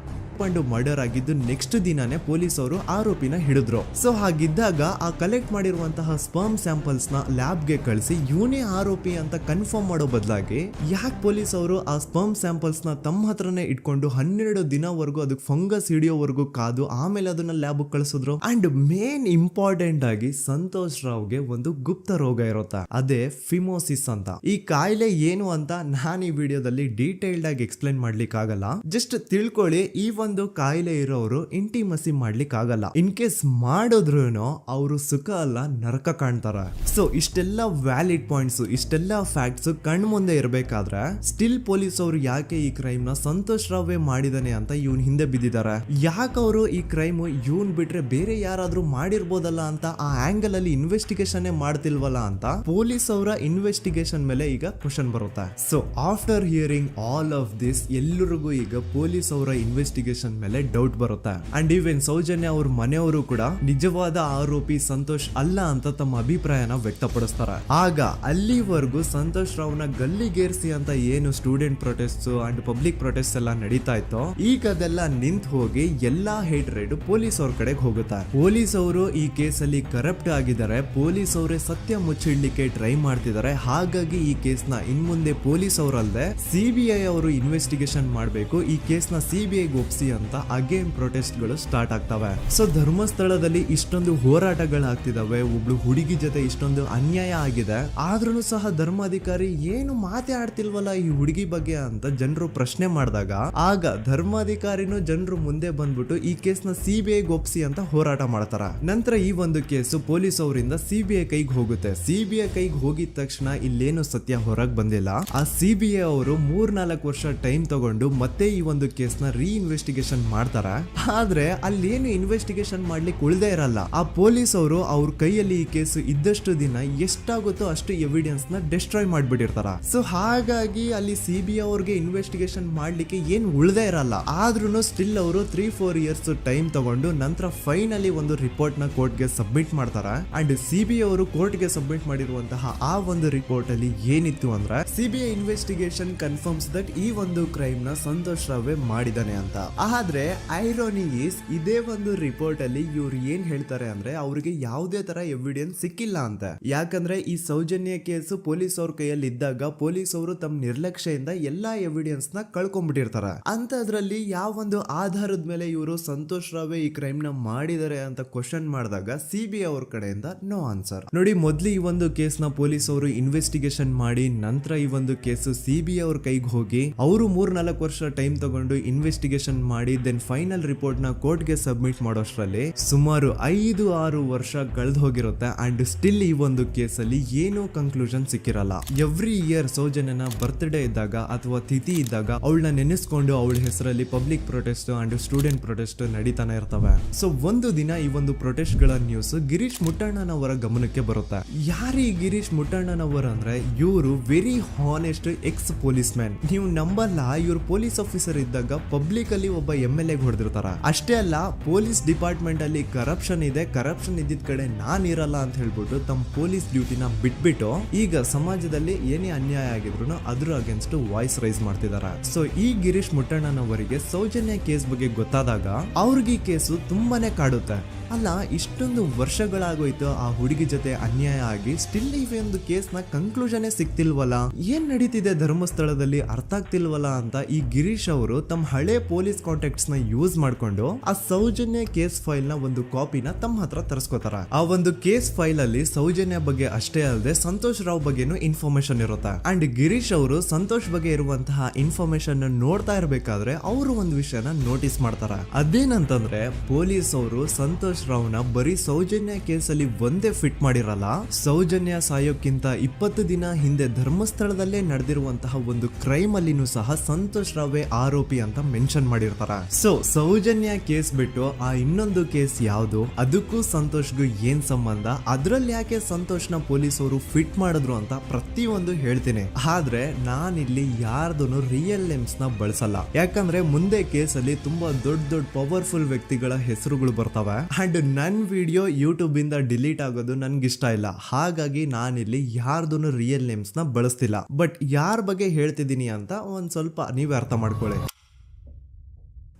ಮರ್ಡರ್ ಆಗಿದ್ದು ನೆಕ್ಸ್ಟ್ ದಿನಾನೇ ಪೊಲೀಸ್ ಅವರು ಆರೋಪಿನ ಹಿಡಿದ್ರು. ಸೊ ಹಾಗಿದ್ದಾಗ ಆ ಕಲೆಕ್ಟ್ ಮಾಡಿರುವಂತಹ ಸ್ಪರ್ಮ್ ಸ್ಯಾಂಪಲ್ಸ್ ನ ಲ್ಯಾಬ್ ಗೆ ಕಳಿಸಿ ಇವನೇ ಆರೋಪಿ ಅಂತ ಕನ್ಫರ್ಮ್ ಮಾಡೋ ಬದಲಾಗಿ ಯಾಕೆ ಪೊಲೀಸ್ ಅವರು ಆ ಸ್ಪರ್ಮ್ ಸ್ಯಾಂಪಲ್ಸ್ ನ ತಮ್ಮ ಹತ್ರನೇ ಇಟ್ಕೊಂಡು 12 ದಿನವರೆಗೂ ಅದಕ್ಕೆ ಫಂಗಸ್ ಹಿಡಿಯೋವರೆಗೂ ಕಾದು ಆಮೇಲೆ ಅದನ್ನ ಲ್ಯಾಬ್ ಕಳಿಸಿದ್ರು. ಅಂಡ್ ಮೇನ್ ಇಂಪಾರ್ಟೆಂಟ್ ಆಗಿ ಸಂತೋಷ್ ರಾವ್ಗೆ ಒಂದು ಗುಪ್ತ ರೋಗ ಇರುತ್ತೆ, ಅದೇ ಫಿಮೋಸಿಸ್ ಅಂತ. ಈ ಕಾಯಿಲೆ ಏನು ಅಂತ ನಾನು ಈ ವಿಡಿಯೋದಲ್ಲಿ ಡೀಟೇಲ್ಡ್ ಆಗಿ ಎಕ್ಸ್ಪ್ಲೈನ್ ಮಾಡ್ಲಿಕ್ಕೆ ಆಗಲ್ಲ. ಜಸ್ಟ್ ತಿಳ್ಕೊಳ್ಳಿ, ಈ ಒಂದು ಕಾಯಿಲೆ ಇರೋರು ಇಂಟಿಮಸಿ ಮಾಡ್ಲಿಕ್ಕೆ ಆಗಲ್ಲ. ಇನ್ ಕೇಸ್ ಮಾಡಿದ್ರು ಅವರು ಸುಖ ಅಲ್ಲ ನರಕ ಕಾಣ್ತಾರ. ಸೊ ಇಷ್ಟೆಲ್ಲ ವ್ಯಾಲಿಡ್ ಪಾಯಿಂಟ್ಸ್, ಇಷ್ಟೆಲ್ಲ ಫ್ಯಾಕ್ಟ್ಸ್ ಕಣ್ ಮುಂದೆ ಇರಬೇಕಾದ್ರೆ ಸ್ಟಿಲ್ ಪೊಲೀಸ್ ಅವರು ಯಾಕೆ ಈ ಕ್ರೈಮ್ ನ ಸಂತೋಷ್ ರಾವೇ ಮಾಡಿದಾನೆ ಅಂತ ಇವನ್ ಹಿಂದೆ ಬಿದ್ದಿದ್ದಾರೆ. ಯಾಕೆ ಅವರು ಈ ಕ್ರೈಮ್ ಇವನ್ ಬಿಟ್ರೆ ಬೇರೆ ಯಾರಾದ್ರೂ ಮಾಡಿರ್ಬೋದಲ್ಲ ಅಂತ ಆ ಆಂಗಲ್ ಅಲ್ಲಿ ಇನ್ವೆಸ್ಟಿಗೇಷನ್ ಮಾಡ್ತಿಲ್ವಲ್ಲ ಅಂತ ಪೊಲೀಸ್ ಅವರ ಇನ್ವೆಸ್ಟಿಗೇಷನ್ ಮೇಲೆ ಈಗ ಕ್ವಶನ್ ಬರುತ್ತೆ. So after hearing all of this, ಎಲ್ಲರಿಗೂ ಈಗ ಪೊಲೀಸ್ ಅವರ ಇನ್ವೆಸ್ಟಿಗೇಷನ್ ಇನ್ವೆಸ್ಟಿಗೇಷನ್ ಮೇಲೆ ಡೌಟ್ ಬರುತ್ತೆ. ಅಂಡ್ ಈವನ್ ಸೌಜನ್ಯ ಅವ್ರ ಮನೆಯವರು ಕೂಡ ನಿಜವಾದ ಆರೋಪಿ ಸಂತೋಷ್ ಅಲ್ಲ ಅಂತ ತಮ್ಮ ಅಭಿಪ್ರಾಯನ ವ್ಯಕ್ತಪಡಿಸ್ತಾರೆ. ಆಗ ಅಲ್ಲಿವರೆಗೂ ಸಂತೋಷ್ ರಾವ್ನ ಗಲ್ಲಿಗೇರಿಸಿ ಅಂತ ಏನು student protest and public protest ಎಲ್ಲ ನಡೀತಾ ಇತ್ತು, ಈಗ ಅದೆಲ್ಲ ನಿಂತು ಹೋಗಿ ಎಲ್ಲಾ ಹೇಟ್ರೇಡ್ ಪೊಲೀಸ್ ಅವ್ರ ಕಡೆಗೆ ಹೋಗುತ್ತೆ. ಪೊಲೀಸ್ ಅವರು ಈ ಕೇಸಲ್ಲಿ ಕರಪ್ಟ್ ಆಗಿದ್ದಾರೆ, ಪೊಲೀಸ್ ಅವರೇ ಸತ್ಯ ಮುಚ್ಚಿಡ್ಲಿಕ್ಕೆ ಟ್ರೈ ಮಾಡ್ತಿದ್ದಾರೆ. ಹಾಗಾಗಿ ಈ ಕೇಸ್ ನ ಇನ್ ಮುಂದೆ ಪೊಲೀಸ್ ಅವರಲ್ಲದೆ ಸಿಬಿಐ ಅವರು ಇನ್ವೆಸ್ಟಿಗೇಷನ್ ಮಾಡಬೇಕು, ಈ ಕೇಸ್ ನ ಸಿಬಿಐ ಒಪ್ಸಿ ಅಂತ ಅಗೇನ್ ಪ್ರೊಟೆಸ್ಟ್ ಗಳು ಸ್ಟಾರ್ಟ್ ಆಗ್ತವೆ. ಸೊ ಧರ್ಮಸ್ಥಳದಲ್ಲಿ ಇಷ್ಟೊಂದು ಹೋರಾಟಗಳಾಗ್ತಿದಾವೆ, ಒಬ್ಳು ಹುಡುಗಿ ಜೊತೆ ಇಷ್ಟೊಂದು ಅನ್ಯಾಯ ಆಗಿದೆ, ಆದ್ರೂ ಸಹ ಧರ್ಮಾಧಿಕಾರಿ ಏನು ಮಾತೇ ಆಡ್ತಿಲ್ವಲ್ಲ ಈ ಹುಡುಗಿ ಬಗ್ಗೆ ಅಂತ ಜನರು ಪ್ರಶ್ನೆ ಮಾಡಿದಾಗ ಆಗ ಧರ್ಮಾಧಿಕಾರಿನೂ ಜನರು ಮುಂದೆ ಬಂದ್ಬಿಟ್ಟು ಈ ಕೇಸ್ ನ ಸಿಬಿಐ ಒಪ್ಸಿ ಅಂತ ಹೋರಾಟ ಮಾಡ್ತಾರ. ನಂತರ ಈ ಒಂದು ಕೇಸು ಪೊಲೀಸ್ ಅವರಿಂದ ಸಿಬಿಐ ಕೈಗೆ ಹೋಗುತ್ತೆ. ಸಿಬಿಐ ಕೈಗೆ ಹೋಗಿದ ತಕ್ಷಣ ಇಲ್ಲೇನು ಸತ್ಯ ಹೊರಗೆ ಬಂದಿಲ್ಲ. ಆ ಸಿಬಿಐ ಅವರು 3-4 ವರ್ಷ ಟೈಮ್ ತಗೊಂಡು ಮತ್ತೆ ಈ ಒಂದು ಕೇಸ್ ನ ರೀ ಇನ್ವೆಸ್ಟಿಗೇಷನ್ ಮಾಡ್ತಾರ. ಆದ್ರೆ ಅಲ್ಲೇನು ಇನ್ವೆಸ್ಟಿಗೇಷನ್ ಮಾಡ್ಲಿಕ್ಕೆ ಉಳ್ದೇ ಇರಲ್ಲ. ಆ ಪೊಲೀಸ್ ಅವರು ಅವ್ರ ಕೈಯಲ್ಲಿ ಈ ಕೇಸು ಇದ್ದಷ್ಟು ದಿನ ಎಷ್ಟಾಗುತ್ತೋ ಅಷ್ಟು ಎವಿಡೆನ್ಸ್ ನ ಡೆಸ್ಟ್ರಾಯ್ ಮಾಡ್ಬಿಟ್ಟಿರ್ತಾರ. ಸೊ ಹಾಗಾಗಿ ಅಲ್ಲಿ ಸಿಬಿಐ ಅವ್ರಿಗೆ ಇನ್ವೆಸ್ಟಿಗೇಷನ್ ಮಾಡ್ಲಿಕ್ಕೆ ಏನ್ ಉಳ್ದೇ ಇರಲ್ಲ. ಆದ್ರೂ ಸ್ಟಿಲ್ ಅವರು 3-4 ಇಯರ್ಸ್ ಟೈಮ್ ತಗೊಂಡು ನಂತರ ಫೈನಲಿ ಒಂದು ರಿಪೋರ್ಟ್ ನ ಕೋರ್ಟ್ ಗೆ ಸಬ್ಮಿಟ್ ಮಾಡ್ತಾರ. ಅಂಡ್ ಸಿಬಿಐ ಅವರು ಕೋರ್ಟ್ ಗೆ ಸಬ್ಮಿಟ್ ಮಾಡಿರುವಂತಹ ಆ ಒಂದು ರಿಪೋರ್ಟ್ ಅಲ್ಲಿ ಏನಿತ್ತು ಅಂದ್ರೆ ಸಿಬಿಐ ಇನ್ವೆಸ್ಟಿಗೇಷನ್ ಕನ್ಫರ್ಮ್ಸ್ ದಟ್ ಈ ಒಂದು ಕ್ರೈಮ್ ನ ಸಂತೋಷ್ ರಾವೇ ಮಾಡಿದಾನೆ ಅಂತ. ಆದ್ರೆ ಐರಾನಿ ಈಸ್ ಇದೇ ಒಂದು ರಿಪೋರ್ಟ್ ಅಲ್ಲಿ ಇವ್ರು ಏನ್ ಹೇಳ್ತಾರೆ ಅಂದ್ರೆ ಅವ್ರಿಗೆ ಯಾವುದೇ ತರ ಎವಿಡೆನ್ಸ್ ಸಿಕ್ಕಿಲ್ಲ ಅಂತ. ಯಾಕಂದ್ರೆ ಈ ಸೌಜನ್ಯ ಕೇಸು ಪೊಲೀಸ್ ಅವ್ರ ಕೈಯಲ್ಲಿ ಇದ್ದಾಗ ಪೊಲೀಸ್ ಅವರು ತಮ್ಮ ನಿರ್ಲಕ್ಷ್ಯದಿಂದ ಎಲ್ಲಾ ಎವಿಡೆನ್ಸ್ ನ ಕಳ್ಕೊಂಡ್ಬಿಟ್ಟಿರ್ತಾರ. ಅಂತದ್ರಲ್ಲಿ ಯಾವ ಒಂದು ಆಧಾರದ ಮೇಲೆ ಇವರು ಸಂತೋಷ್ ರಾವೇ ಈ ಕ್ರೈಮ್ ನ ಮಾಡಿದ್ದಾರೆ ಅಂತ ಕ್ವಶನ್ ಮಾಡಿದಾಗ ಸಿಬಿಐ ಅವ್ರ ಕಡೆಯಿಂದ ನೋ ಆನ್ಸರ್. ನೋಡಿ, ಮೊದ್ಲು ಈ ಒಂದು ಕೇಸ್ ನ ಪೊಲೀಸ್ ಅವರು ಇನ್ವೆಸ್ಟಿಗೇಷನ್ ಮಾಡಿ ನಂತರ ಈ ಒಂದು ಕೇಸು ಸಿಬಿಐ ಅವ್ರ ಕೈಗೆ ಹೋಗಿ ಅವರು 3-4 ವರ್ಷ ಟೈಮ್ ತಗೊಂಡು ಇನ್ವೆಸ್ಟಿಗೇಷನ್ ಮಾಡಿ ದೆನ್ ಫೈನಲ್ ರಿಪೋರ್ಟ್ ನ ಕೋರ್ಟ್ ಗೆ ಸಬ್ಮಿಟ್ ಮಾಡೋಷ್ಟ್ರಲ್ಲಿ ಸುಮಾರು 5-6 ವರ್ಷ ಕಳೆದು ಹೋಗಿರುತ್ತೆ. ಅಂಡ್ ಸ್ಟಿಲ್ ಈ ಒಂದು ಕೇಸಲ್ಲಿ ಏನೂ ಕನ್ಕ್ಲೂಷನ್ ಸಿಕ್ಕಿರಲ್ಲ. ಎವ್ರಿ ಇಯರ್ ಸೌಜನ್ಯನ ಬರ್ತ್ಡೇ ಇದ್ದಾಗ ಅಥವಾ ತಿಥಿ ಇದ್ದಾಗ ಅವಳನ್ನ ನೆನೆಸ್ಕೊಂಡು ಅವಳ ಹೆಸರಲ್ಲಿ public protest and student protest ನಡೀತಾನೆ ಇರ್ತವೆ. ಸೊ ಒಂದು ದಿನ ಈ ಒಂದು ಪ್ರೊಟೆಸ್ಟ್ ಗಳ ನ್ಯೂಸ್ ಗಿರೀಶ್ ಮುಟ್ಟಣ್ಣನವರ ಗಮನಕ್ಕೆ ಬರುತ್ತೆ. ಯಾರೀ ಗಿರೀಶ್ ಮುಟ್ಟಣ್ಣನವರ ಅಂದ್ರೆ ಇವರು very honest X police man. ನೀವು ನಂಬಲ್ಲ, ಇವ್ರು ಪೊಲೀಸ್ ಆಫೀಸರ್ ಇದ್ದಾಗ ಪಬ್ಲಿಕ್ ಅಲ್ಲಿ ಒಬ್ಬ MLA ಹೊಡೆದಿರ್ತಾರ. ಅಷ್ಟೇ ಅಲ್ಲ, ಪೊಲೀಸ್ ಡಿಪಾರ್ಟ್ಮೆಂಟ್ ಅಲ್ಲಿ ಕರಪ್ಷನ್ ಇದೆ, ಕರಪ್ಷನ್ ಇದ್ದಿದ್ ಕಡೆ ನಾನ್ ಇರಲ್ಲ ಅಂತ ಹೇಳ್ಬಿಟ್ಟು ತಮ್ಮ ಪೊಲೀಸ್ ಡ್ಯೂಟಿನ ಬಿಟ್ಬಿಟ್ಟು ಈಗ ಸಮಾಜದಲ್ಲಿ ಏನೇ ಅನ್ಯಾಯ ಆಗಿದ್ರು ಅದ್ರ ಅಗೇನ್ಸ್ಟ್ ವಾಯ್ಸ್ ರೈಸ್ ಮಾಡ್ತಿದಾರ. ಸೊ ಈ ಗಿರೀಶ್ ಮುಟ್ಟಣ್ಣನವರಿಗೆ ಸೌಜನ್ಯ ಕೇಸ್ ಬಗ್ಗೆ ಗೊತ್ತಾದಾಗ ಅವ್ರಿಗೆ ಈ ಕೇಸು ತುಂಬಾನೇ ಕಾಡುತ್ತೆ. ಅಲ್ಲ, ಇಷ್ಟೊಂದು ವರ್ಷಗಳಾಗೋಯ್ತು ಆ ಹುಡುಗಿ ಜೊತೆ ಅನ್ಯಾಯ ಆಗಿ, ಸ್ಟಿಲ್ ಈ ಒಂದು ಕೇಸ್ ನ ಕನ್ಕ್ಲೂಷನ್ ಸಿಕ್ತಿಲ್ವಲ್ಲ, ಏನ್ ನಡೀತಿದೆ ಧರ್ಮಸ್ಥಳದಲ್ಲಿ ಅರ್ಥ ಆಗ್ತಿಲ್ವಲ್ಲ ಅಂತ ಈ ಗಿರೀಶ್ ಅವರು ತಮ್ಮ ಹಳೆ ಪೊಲೀಸ್ ಕಾಂಟ್ಯಾಕ್ಟ್ಸ್ ನ ಯೂಸ್ ಮಾಡ್ಕೊಂಡು ಆ ಸೌಜನ್ಯ ಕೇಸ್ ಫೈಲ್ ನ ಒಂದು ಕಾಪಿನ ತಮ್ಮ ಹತ್ರ ತರಿಸ್ಕೋತಾರ. ಆ ಒಂದು ಕೇಸ್ ಫೈಲ್ ಅಲ್ಲಿ ಸೌಜನ್ಯ ಬಗ್ಗೆ ಅಷ್ಟೇ ಅಲ್ಲದೆ ಸಂತೋಷ್ ರಾವ್ ಬಗ್ಗೆನೂ ಇನ್ಫಾರ್ಮೇಶನ್ ಇರುತ್ತೆ. ಅಂಡ್ ಗಿರೀಶ್ ಅವರು ಸಂತೋಷ್ ಬಗ್ಗೆ ಇರುವಂತಹ ಇನ್ಫಾರ್ಮೇಶನ್ ನೋಡ್ತಾ ಇರ್ಬೇಕಾದ್ರೆ ಅವರು ಒಂದು ವಿಷಯನ ನೋಟಿಸ್ ಮಾಡ್ತಾರ. ಅದೇನಂತಂದ್ರೆ ಪೊಲೀಸ್ ಅವರು ಸಂತೋಷ್ ರಾವ್ನ ಬರೀ ಸೌಜನ್ಯ ಕೇಸಲ್ಲಿ ಒಂದೇ ಫಿಟ್ ಮಾಡಿರಲ್ಲ, ಸೌಜನ್ಯ ಸಾಯೋಕ್ಕಿಂತ 20 ದಿನ ಹಿಂದೆ ಧರ್ಮಸ್ಥಳದಲ್ಲೇ ನಡೆದಿರುವಂತಹ ಒಂದು ಕ್ರೈಮ್ ಅಲ್ಲಿನೂ ಸಹ ಸಂತೋಷ್ ರಾವೇ ಆರೋಪಿ ಅಂತ ಮೆನ್ಷನ್ ಮಾಡಿರ್ತಾರ. ಸೊ ಸೌಜನ್ಯ ಕೇಸ್ ಬಿಟ್ಟು ಆ ಇನ್ನೊಂದು ಕೇಸ್ ಯಾವುದು, ಅದಕ್ಕೂ ಸಂತೋಷ್ಗೂ ಏನ್ ಸಂಬಂಧ, ಅದ್ರಲ್ಲಿ ಯಾಕೆ ಸಂತೋಷ್ನ ಪೊಲೀಸ್ ಅವರು ಫಿಟ್ ಮಾಡಿದ್ರು ಅಂತ ಪ್ರತಿಯೊಂದು ಹೇಳ್ತೀನಿ. ಆದ್ರೆ ನಾನಿಲ್ಲಿ ಯಾರ್ದು ರಿಯಲ್ ನೇಮ್ಸ್ ನ ಬಳಸಲ್ಲ. ಯಾಕಂದ್ರೆ ಮುಂದೆ ಕೇಸಲ್ಲಿ ತುಂಬಾ ದೊಡ್ಡ ಪವರ್ಫುಲ್ ವ್ಯಕ್ತಿಗಳ ಹೆಸರುಗಳು ಬರ್ತವೆ. ಅಂಡ್ ನನ್ ವಿಡಿಯೋ ಯೂಟ್ಯೂಬ್ ಇಂದ ಡಿಲೀಟ್ ಆಗೋದು ನನ್ಗೆ ಇಷ್ಟ ಇಲ್ಲ. ಹಾಗಾಗಿ ನಾನಿಲ್ಲಿ ಯಾರ್ದು ರಿಯಲ್ ನೇಮ್ಸ್ ನ ಬಳಸ್ತಿಲ್ಲ. ಬಟ್ ಯಾರ ಬಗ್ಗೆ ಹೇಳ್ತಿದ್ದೀನಿ ಅಂತ ಒಂದ್ ಸ್ವಲ್ಪ ನೀವೇ ಅರ್ಥ ಮಾಡ್ಕೊಳ್ಳಿ.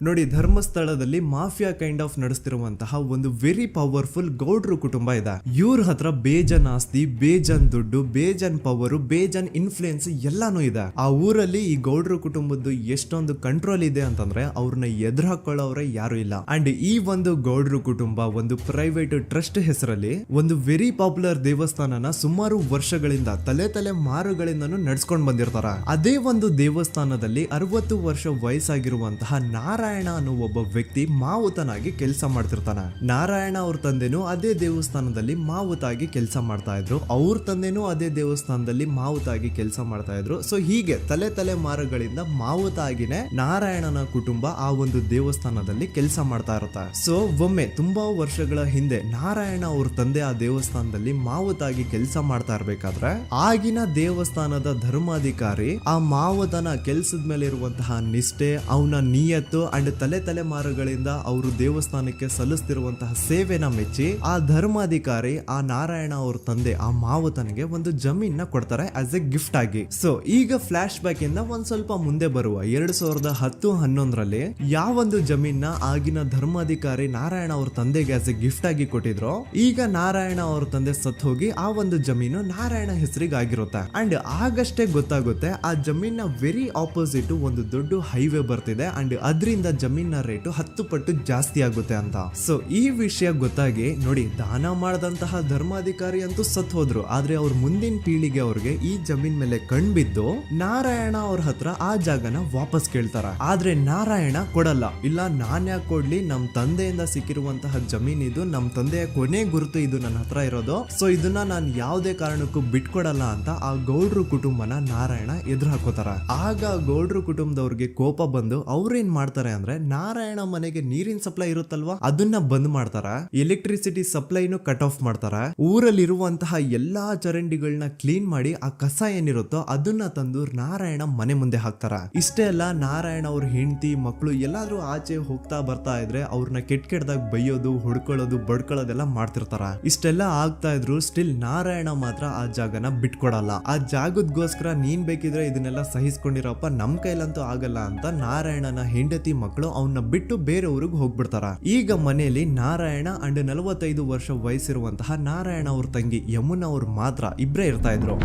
ನೋಡಿ, ಧರ್ಮಸ್ಥಳದಲ್ಲಿ ಮಾಫಿಯಾ ಕೈಂಡ್ ಆಫ್ ನಡೆಸ್ತಿರುವಂತಹ ಒಂದು ವೆರಿ ಪವರ್ಫುಲ್ ಗೌಡ್ರು ಕುಟುಂಬ ಇದೆ. ಇವ್ರ ಹತ್ರ ಬೇಜನ್ ಆಸ್ತಿ, ಬೇಜನ್ ದುಡ್ಡು, ಬೇಜನ್ ಪವರ್, ಬೇಜನ್ ಇನ್ಫ್ಲೂಯೆನ್ಸ್ ಎಲ್ಲಾನು ಇದೆ. ಆ ಊರಲ್ಲಿ ಈ ಗೌಡ್ರು ಕುಟುಂಬದ್ದು ಎಷ್ಟೊಂದು ಕಂಟ್ರೋಲ್ ಇದೆ ಅಂತಂದ್ರೆ ಅವ್ರನ್ನ ಎದುರು ಹಾಕೊಳ್ಳೋರೆ ಯಾರು ಇಲ್ಲ. ಅಂಡ್ ಈ ಒಂದು ಗೌಡ್ರು ಕುಟುಂಬ ಒಂದು ಪ್ರೈವೇಟ್ ಟ್ರಸ್ಟ್ ಹೆಸರಲ್ಲಿ ಒಂದು ವೆರಿ ಪಾಪ್ಯುಲರ್ ದೇವಸ್ಥಾನನ ಸುಮಾರು ವರ್ಷಗಳಿಂದ ತಲೆ ಮಾರುಗಳಿಂದನೂ ನಡ್ಸ್ಕೊಂಡ್ ಬಂದಿರ್ತಾರ. ಅದೇ ಒಂದು ದೇವಸ್ಥಾನದಲ್ಲಿ 60 ವರ್ಷ ವಯಸ್ಸಾಗಿರುವಂತಹ ನಾರಾಯಣ ಅನ್ನೋ ಒಬ್ಬ ವ್ಯಕ್ತಿ ಮಾವುತನಾಗಿ ಕೆಲಸ ಮಾಡ್ತಿರ್ತಾನೆ. ನಾರಾಯಣ ಅವ್ರ ತಂದೆನೂ ಅದೇ ದೇವಸ್ಥಾನದಲ್ಲಿ ಮಾವುತಾಗಿ ಕೆಲಸ ಮಾಡ್ತಾ ಇದ್ರು, ಅವ್ರ ತಂದೆನೂ ಅದೇ ದೇವಸ್ಥಾನದಲ್ಲಿ ಮಾವುತಾಗಿ ಕೆಲಸ ಮಾಡ್ತಾ ಇದ್ರು. ಸೊ ಹೀಗೆ ತಲೆ ಮಾರುಗಳಿಂದ ಮಾವುತ ಆಗಿನೇ ನಾರಾಯಣನ ಕುಟುಂಬ ಆ ಒಂದು ದೇವಸ್ಥಾನದಲ್ಲಿ ಕೆಲಸ ಮಾಡ್ತಾ ಇರುತ್ತೆ. ಸೊ ಒಮ್ಮೆ ತುಂಬಾ ವರ್ಷಗಳ ಹಿಂದೆ ನಾರಾಯಣ ಅವ್ರ ತಂದೆ ಆ ದೇವಸ್ಥಾನದಲ್ಲಿ ಮಾವುತಾಗಿ ಕೆಲಸ ಮಾಡ್ತಾ ಇರ್ಬೇಕಾದ್ರೆ ಆಗಿನ ದೇವಸ್ಥಾನದ ಧರ್ಮಾಧಿಕಾರಿ ಆ ಮಾವುತನ ಕೆಲ್ಸದ ಮೇಲೆ ಇರುವಂತಹ ನಿಷ್ಠೆ, ಅವನ ನಿಯತ್ತು ಅಂಡ್ ಅಂಡ್ ತಲೆಮಾರುಗಳಿಂದ ಅವರು ದೇವಸ್ಥಾನಕ್ಕೆ ಸಲ್ಲಿಸ್ತಿರುವಂತಹ ಸೇವೆನ ಮೆಚ್ಚಿ ಆ ಧರ್ಮಾಧಿಕಾರಿ ಆ ನಾರಾಯಣ ಅವ್ರ ತಂದೆ ಆ ಮಾವುತನಿಗೆ ಒಂದು ಜಮೀನ ಕೊಡ್ತಾರೆ ಆಸ್ ಎ ಗಿಫ್ಟ್ ಆಗಿ. ಸೊ ಈಗ ಫ್ಲಾಶ್ ಬ್ಯಾಕ್ ಇಂದ ಒಂದ್ ಸ್ವಲ್ಪ ಮುಂದೆ ಬರುವ 2010-11ರಲ್ಲಿ ಯಾವೊಂದು ಜಮೀನ ಆಗಿನ ಧರ್ಮಾಧಿಕಾರಿ ನಾರಾಯಣ ಅವ್ರ ತಂದೆಗೆ ಆಸ್ ಎ ಗಿಫ್ಟ್ ಆಗಿ ಕೊಟ್ಟಿದ್ರು, ಈಗ ನಾರಾಯಣ ಅವ್ರ ತಂದೆ ಸತ್ ಹೋಗಿ ಆ ಒಂದು ಜಮೀನು ನಾರಾಯಣ ಹೆಸರಿಗೆ ಆಗಿರುತ್ತೆ. ಅಂಡ್ ಆಗಷ್ಟೇ ಗೊತ್ತಾಗುತ್ತೆ ಆ ಜಮೀನ ವೆರಿ ಆಪೋಸಿಟ್ ಒಂದು ದೊಡ್ಡ ಹೈವೇ ಬರ್ತಿದೆ ಅಂಡ್ ಅದರಿಂದ ಜಮೀನ ರೇಟು 10 ಪಟ್ಟು ಜಾಸ್ತಿ ಆಗುತ್ತೆ ಅಂತ. ಸೊ ಈ ವಿಷಯ ಗೊತ್ತಾಗಿ ನೋಡಿ, ದಾನ ಮಾಡದಂತಹ ಧರ್ಮಾಧಿಕಾರಿ ಅಂತೂ ಸತ್ ಹೋದ್ರು, ಆದ್ರೆ ಅವ್ರ ಮುಂದಿನ ಪೀಳಿಗೆ ಅವ್ರಿಗೆ ಈ ಜಮೀನ್ ಮೇಲೆ ಕಣ್ಬಿದ್ದು ನಾರಾಯಣ ಅವ್ರ ಹತ್ರ ಆ ಜಾಗನ ವಾಪಸ್ ಕೇಳ್ತಾರ. ಆದ್ರೆ ನಾರಾಯಣ ಕೊಡಲ್ಲ. ಇಲ್ಲ, ನಾನ್ ಯಾಕೆ ಕೊಡ್ಲಿ, ನಮ್ ತಂದೆಯಿಂದ ಸಿಕ್ಕಿರುವಂತಹ ಜಮೀನ್ ಇದು, ನಮ್ ತಂದೆಯ ಕೊನೆ ಗುರುತು ಇದು ನನ್ನ ಹತ್ರ ಇರೋದು, ಸೊ ಇದನ್ನ ನಾನು ಯಾವುದೇ ಕಾರಣಕ್ಕೂ ಬಿಟ್ಕೊಡಲ್ಲ ಅಂತ ಆ ಗೌಡ್ರು ಕುಟುಂಬನ ನಾರಾಯಣ ಎದುರು ಹಾಕೋತಾರ. ಆಗ ಗೌಡ್ರು ಕುಟುಂಬದವ್ರಿಗೆ ಕೋಪ ಬಂದು ಅವ್ರೇನ್ ಮಾಡ್ತಾರೆ ಅಂದ್ರೆ, ನಾರಾಯಣ ಮನೆಗೆ ನೀರಿನ ಸಪ್ಲೈ ಇರುತ್ತಲ್ವಾ ಅದನ್ನ ಬಂದ್ ಮಾಡ್ತಾರ, ಎಲೆಕ್ಟ್ರಿಸಿಟಿ ಸಪ್ಲೈನು ಕಟ್ ಆಫ್ ಮಾಡ್ತಾರ, ಊರಲ್ಲಿರುವಂತಹ ಎಲ್ಲಾ ಚರಂಡಿಗಳನ್ನ ಕ್ಲೀನ್ ಮಾಡಿ ಆ ಕಸ ಏನಿರುತ್ತೋ ಅದನ್ನ ತಂದು ನಾರಾಯಣ ಮನೆ ಮುಂದೆ ಹಾಕ್ತಾರ. ಇಷ್ಟೇ ಅಲ್ಲ, ನಾರಾಯಣ ಅವ್ರ ಹೆಂಡತಿ ಮಕ್ಕಳು ಎಲ್ಲಾದ್ರೂ ಆಚೆ ಹೋಗ್ತಾ ಬರ್ತಾ ಇದ್ರೆ ಅವ್ರನ್ನ ಕೆಟ್ಟದಾಗ ಬೈಯೋದು, ಹೊಡ್ಕೊಳ್ಳೋದು, ಬಡ್ಕೊಳ್ಳೋದೆಲ್ಲ ಮಾಡ್ತಿರ್ತಾರ. ಇಷ್ಟೆಲ್ಲ ಆಗ್ತಾ ಇದ್ರು ಸ್ಟಿಲ್ ನಾರಾಯಣ ಮಾತ್ರ ಆ ಜಾಗನ ಬಿಟ್ಕೊಡಲ್ಲ. ಆ ಜಾಗದ್ಗೋಸ್ಕರ ನೀನ್ ಬೇಕಿದ್ರೆ ಇದನ್ನೆಲ್ಲ ಸಹಿಸ್ಕೊಂಡಿರಪ್ಪ, ನಮ್ ಕೈಲಂತೂ ಆಗಲ್ಲ ಅಂತ ನಾರಾಯಣನ ಹೆಂಡತಿ ಮಕ್ಕಳು ಅವನ್ನ ಬಿಟ್ಟು ಬೇರೆ ಊರಿಗೆ ಹೋಗ್ಬಿಡ್ತಾರ. ಈಗ ಮನೆಯಲ್ಲಿ ನಾರಾಯಣ ಅಂಡ್ 45 ವರ್ಷ ವಯಸ್ಸಿರುವಂತಹ ನಾರಾಯಣ ಅವ್ರ ತಂಗಿ ಯಮುನಾ ಅವ್ರು ಮಾತ್ರ ಇಬ್ರೇ ಇರ್ತಾ ಇದ್ರು.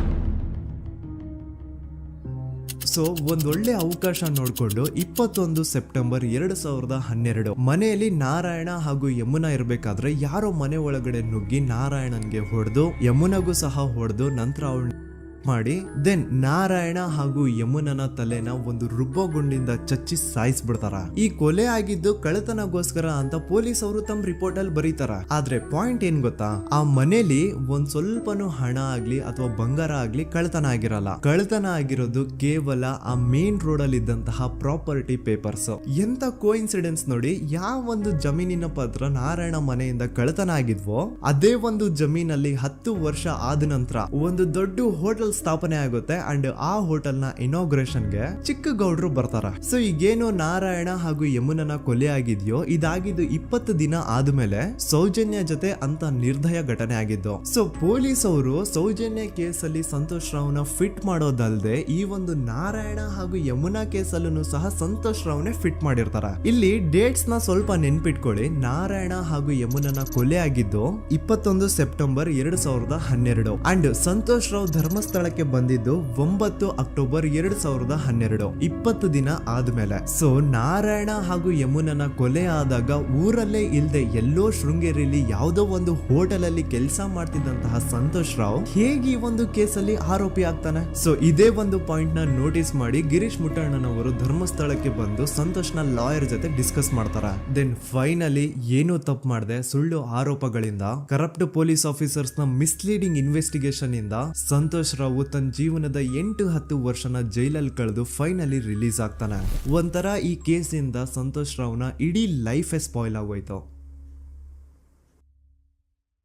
ಸೊ ಒಂದೊಳ್ಳೆ ಅವಕಾಶ ನೋಡ್ಕೊಂಡು 21 ಸೆಪ್ಟೆಂಬರ್ 2012 ಮನೆಯಲ್ಲಿ ನಾರಾಯಣ ಹಾಗೂ ಯಮುನಾ ಇರ್ಬೇಕಾದ್ರೆ ಯಾರೋ ಮನೆ ಒಳಗಡೆ ನುಗ್ಗಿ ನಾರಾಯಣನ್ಗೆ ಹೊಡೆದು ಯಮುನಾಗೂ ಸಹ ಹೊಡೆದು ನಂತರ ಅವಳು ಮಾಡಿ ದೆನ್ ನಾರಾಯಣ ಹಾಗೂ ಯಮುನನ ತಲೆನ ಒಂದು ರುಬ್ಬಗುಂಡಿಂದ ಚಚ್ಚಿ ಸಾಯಿಸ್ಬಿಡ್ತಾರ. ಈ ಕೊಲೆ ಆಗಿದ್ದು ಕಳ್ಳತನಗೋಸ್ಕರ ಅಂತ ಪೊಲೀಸ್ ಅವರು ತಮ್ಮ ರಿಪೋರ್ಟ್ ಅಲ್ಲಿ ಬರೀತಾರ. ಆದ್ರೆ ಪಾಯಿಂಟ್ ಏನ್ ಗೊತ್ತಾ, ಆ ಮನೇಲಿ ಒಂದ್ ಸ್ವಲ್ಪನೂ ಹಣ ಆಗ್ಲಿ ಅಥವಾ ಬಂಗಾರ ಆಗ್ಲಿ ಕಳ್ಳತನ ಆಗಿರಲ್ಲ. ಕಳ್ಳತನ ಆಗಿರೋದು ಕೇವಲ ಆ ಮೇನ್ ರೋಡ್ ಅಲ್ಲಿ ಇದ್ದಂತಹ ಪ್ರಾಪರ್ಟಿ ಪೇಪರ್ಸ್. ಎಂತ ಕೋಇನ್ಸಿಡೆನ್ಸ್ ನೋಡಿ, ಯಾವ ಒಂದು ಜಮೀನಿನ ಪತ್ರ ನಾರಾಯಣ ಮನೆಯಿಂದ ಕಳ್ಳತನ ಆಗಿದ್ವೋ ಅದೇ ಒಂದು ಜಮೀನಲ್ಲಿ 10 ವರ್ಷ ಆದ ನಂತರ ಒಂದು ದೊಡ್ಡ ಹೋಟೆಲ್ ಸ್ಥಾಪನೆ ಆಗುತ್ತೆ ಅಂಡ್ ಆ ಹೋಟೆಲ್ ನ ಇನಾಗ್ರೇಷನ್ ಗೆ ಚಿಕ್ಕ ಗೌಡ್ರು ಬರ್ತಾರ. ಸೊ ಈಗೇನು ನಾರಾಯಣ ಹಾಗೂ ಯಮುನನ ಕೊಲೆ ಆಗಿದ್ಯೋ ಇದಾಗಿದ್ದು 20 ದಿನ ಆದ್ಮೇಲೆ ಸೌಜನ್ಯ ಜೊತೆ ಅಂತ ನಿರ್ದಯ ಘಟನೆ ಆಗಿದ್ದು. ಸೊ ಪೊಲೀಸ್ ಅವರು ಸೌಜನ್ಯ ಕೇಸಲ್ಲಿ ಸಂತೋಷ್ ರಾವ್ನ ಫಿಟ್ ಮಾಡೋದಲ್ದೆ ಈ ಒಂದು ನಾರಾಯಣ ಹಾಗೂ ಯಮುನಾ ಕೇಸಲ್ಲೂ ಸಹ ಸಂತೋಷ್ ರಾವ್ನೆ ಫಿಟ್ ಮಾಡಿರ್ತಾರ. ಇಲ್ಲಿ ಡೇಟ್ಸ್ ನ ಸ್ವಲ್ಪ ನೆನ್ಪಿಟ್ಕೊಳ್ಳಿ. ನಾರಾಯಣ ಹಾಗೂ ಯಮುನನ ಕೊಲೆ ಆಗಿದ್ದು 21 ಸೆಪ್ಟೆಂಬರ್ 2012 ಅಂಡ್ ಸಂತೋಷ್ ರಾವ್ ಧರ್ಮಸ್ಥಳಕ್ಕೆ ಬಂದಿದ್ದು 9 ಅಕ್ಟೋಬರ್ 2012, 20 ದಿನ ಆದ್ಮೇಲೆ. ಸೊ ನಾರಾಯಣ ಹಾಗೂ ಯಮುನನ ಕೊಲೆ ಆದಾಗ ಊರಲ್ಲೇ ಇಲ್ದೆ ಎಲ್ಲೋ ಶೃಂಗೇರಿಯಲ್ಲಿ ಯಾವುದೋ ಒಂದು ಹೋಟೆಲ್ ಅಲ್ಲಿ ಕೆಲಸ ಮಾಡ್ತಿದ್ದಂತಹ ಸಂತೋಷ್ ರಾವ್ ಹೇಗೆ ಈ ಒಂದು ಕೇಸಲ್ಲಿ ಆರೋಪಿ ಆಗ್ತಾನೆ? ಸೊ ಇದೇ ಒಂದು ಪಾಯಿಂಟ್ ನ ನೋಟಿಸ್ ಮಾಡಿ ಗಿರೀಶ್ ಮುಟ್ಟಣ್ಣನವರು ಧರ್ಮಸ್ಥಳಕ್ಕೆ ಬಂದು ಸಂತೋಷ್ ನ ಲಾಯರ್ ಜೊತೆ ಡಿಸ್ಕಸ್ ಮಾಡ್ತಾರ. ದೆನ್ ಫೈನಲಿ ಏನೋ ತಪ್ಪು ಮಾಡದೆ ಸುಳ್ಳು ಆರೋಪಗಳಿಂದ ಕರಪ್ಟ್ ಪೊಲೀಸ್ ಆಫೀಸರ್ಸ್ ನ ಮಿಸ್ಲೀಡಿಂಗ್ ಇನ್ವೆಸ್ಟಿಗೇಷನ್ ಇಂದ ಸಂತೋಷ್ ರಾವ್ ತನ್ನ ಜೀವನದ 8-10 ವರ್ಷನ ಜೈಲಲ್ಲಿ ಕಳೆದು ಫೈನಲಿ ರಿಲೀಸ್ ಆಗ್ತಾನೆ. ಒಂಥರ ಈ ಕೇಸಿಂದ ಸಂತೋಷ್ ರಾವ್ನ ಇಡೀ ಲೈಫೇ ಸ್ಪಾಯ್ಲ್ ಆಗೋಯ್ತು.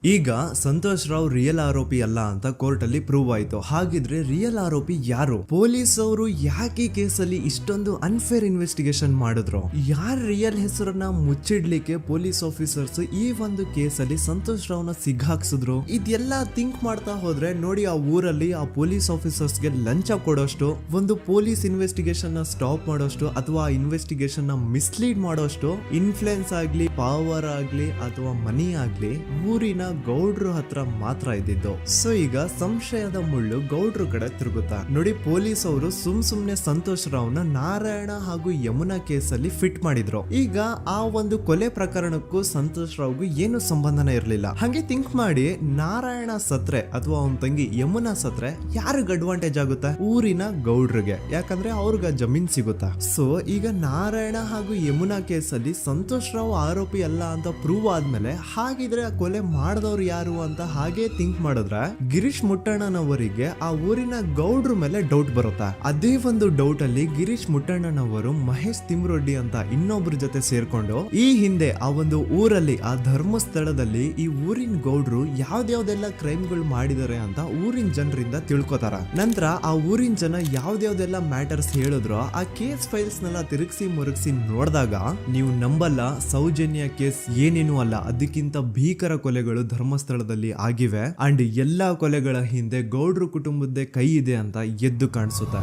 ಈಗ ಸಂತೋಷ್ ರಾವ್ ರಿಯಲ್ ಆರೋಪಿ ಅಲ್ಲ ಅಂತ ಕೋರ್ಟ್ ಅಲ್ಲಿ ಪ್ರೂವ್ ಆಯ್ತು. ಹಾಗಿದ್ರೆ ರಿಯಲ್ ಆರೋಪಿ ಯಾರು? ಪೊಲೀಸ್ ಅವರು ಯಾಕೆ ಕೇಸಲ್ಲಿ ಇಷ್ಟೊಂದು ಅನ್ಫೇರ್ ಇನ್ವೆಸ್ಟಿಗೇಷನ್ ಮಾಡಿದ್ರು? ಯಾರ ರಿಯಲ್ ಹೆಸರನ್ನ ಮುಚ್ಚಿಡ್ಲಿಕ್ಕೆ ಪೊಲೀಸ್ ಆಫೀಸರ್ಸ್ ಈ ಒಂದು ಕೇಸಲ್ಲಿ ಸಂತೋಷ್ ರಾವ್ನ ಸಿಗ್ಹಾಕ್ಸಿದ್ರು? ಇದೆಲ್ಲ ಥಿಂಕ್ ಮಾಡ್ತಾ ಹೋದ್ರೆ ನೋಡಿ, ಆ ಊರಲ್ಲಿ ಆ ಪೊಲೀಸ್ ಆಫೀಸರ್ಸ್ಗೆ ಲಂಚ ಕೊಡೋಷ್ಟು, ಒಂದು ಪೊಲೀಸ್ ಇನ್ವೆಸ್ಟಿಗೇಷನ್ ನ ಸ್ಟಾಪ್ ಮಾಡೋಷ್ಟು ಅಥವಾ ಇನ್ವೆಸ್ಟಿಗೇಷನ್ ನ ಮಿಸ್ಲೀಡ್ ಮಾಡೋಷ್ಟು ಇನ್ಫ್ಲುಯೆನ್ಸ್ ಆಗ್ಲಿ, ಪವರ್ ಆಗ್ಲಿ ಅಥವಾ ಮನಿ ಆಗ್ಲಿ ಊರಿನ ಗೌಡ್ರು ಹತ್ರ ಮಾತ್ರ ಇದ್ದಿದ್ದು. ಸೊ ಈಗ ಸಂಶಯದ ಮುಳ್ಳು ಗೌಡ್ರು ಕಡೆ ತಿರುಗುತ್ತಾ ನೋಡಿ. ಪೊಲೀಸ್ ಅವರು ಸುಮ್ನೆ ಸಂತೋಷ್ ರಾವ್ನ ನಾರಾಯಣ ಹಾಗೂ ಯಮುನಾ ಕೇಸಲ್ಲಿ ಫಿಟ್ ಮಾಡಿದ್ರು. ಈಗ ಆ ಒಂದು ಕೊಲೆ ಪ್ರಕರಣಕ್ಕೂ ಸಂತೋಷ್ ರಾವ್ಗೂ ಏನು ಸಂಬಂಧನೇ ಇರ್ಲಿಲ್ಲ. ಹಂಗೆ ಥಿಂಕ್ ಮಾಡಿ, ನಾರಾಯಣ ಸತ್ರೆ ಅಥವಾ ಅವನ ತಂಗಿ ಯಮುನಾ ಸತ್ರೆ ಯಾರಿಗ ಅಡ್ವಾಂಟೇಜ್ ಆಗುತ್ತೆ? ಊರಿನ ಗೌಡ್ರಿಗೆ, ಯಾಕಂದ್ರೆ ಅವ್ರಿಗ ಜಮೀನ್ ಸಿಗುತ್ತಾ. ಸೊ ಈಗ ನಾರಾಯಣ ಹಾಗೂ ಯಮುನಾ ಕೇಸಲ್ಲಿ ಸಂತೋಷ್ ರಾವ್ ಆರೋಪಿ ಅಲ್ಲ ಅಂತ ಪ್ರೂವ್ ಆದ್ಮೇಲೆ, ಹಾಗಿದ್ರೆ ಆ ಕೊಲೆ ಮಾಡ್ದವ್ರು ಯಾರು ಅಂತ ಹಾಗೆ ಥಿಂಕ್ ಮಾಡಿದ್ರೆ ಗಿರೀಶ್ ಮುಟ್ಟಣ್ಣನವರಿಗೆ ಆ ಊರಿನ ಗೌಡ್ರ ಮೇಲೆ ಡೌಟ್ ಬರುತ್ತೆ. ಅದೇ ಒಂದು ಡೌಟ್ ಅಲ್ಲಿ ಗಿರೀಶ್ ಮುಟ್ಟಣ್ಣನವರು ಮಹೇಶ್ ತಿಮ್ರೊಡ್ಡಿ ಅಂತ ಇನ್ನೊಬ್ರ ಜೊತೆ ಸೇರ್ಕೊಂಡು ಈ ಹಿಂದೆ ಆ ಒಂದು ಊರಲ್ಲಿ ಆ ಧರ್ಮಸ್ಥಳದಲ್ಲಿ ಈ ಊರಿನ ಗೌಡ್ರು ಯಾವ್ದ್ಯಾವ್ದೆಲ್ಲ ಕ್ರೈಮ್ಗಳು ಮಾಡಿದಾರೆ ಅಂತ ಊರಿನ ಜನರಿಂದ ತಿಳ್ಕೊತಾರ. ನಂತರ ಆ ಊರಿನ ಜನ ಯಾವ್ದ್ಯಾವ್ದೆಲ್ಲ ಮ್ಯಾಟರ್ಸ್ ಹೇಳಿದ್ರು ಆ ಕೇಸ್ ಫೈಲ್ಸ್ ನೆಲ್ಲ ತಿರುಗಿಸಿ ಮುರುಗಿಸಿ ನೋಡಿದಾಗ ನೀವು ನಂಬಲ್ಲ, ಸೌಜನ್ಯ ಕೇಸ್ ಏನೇನು ಅಲ್ಲ, ಅದಕ್ಕಿಂತ ಭೀಕರ ಕೊಲೆಗಳು ಧರ್ಮಸ್ಥಳದಲ್ಲಿ ಆಗಿವೆ ಅಂಡ್ ಎಲ್ಲಾ ಕೊಲೆಗಳ ಹಿಂದೆ ಗೌಡ್ರು ಕುಟುಂಬದ್ದೇ ಕೈ ಇದೆ ಅಂತ ಎದ್ದು ಕಾಣಿಸುತ್ತೆ.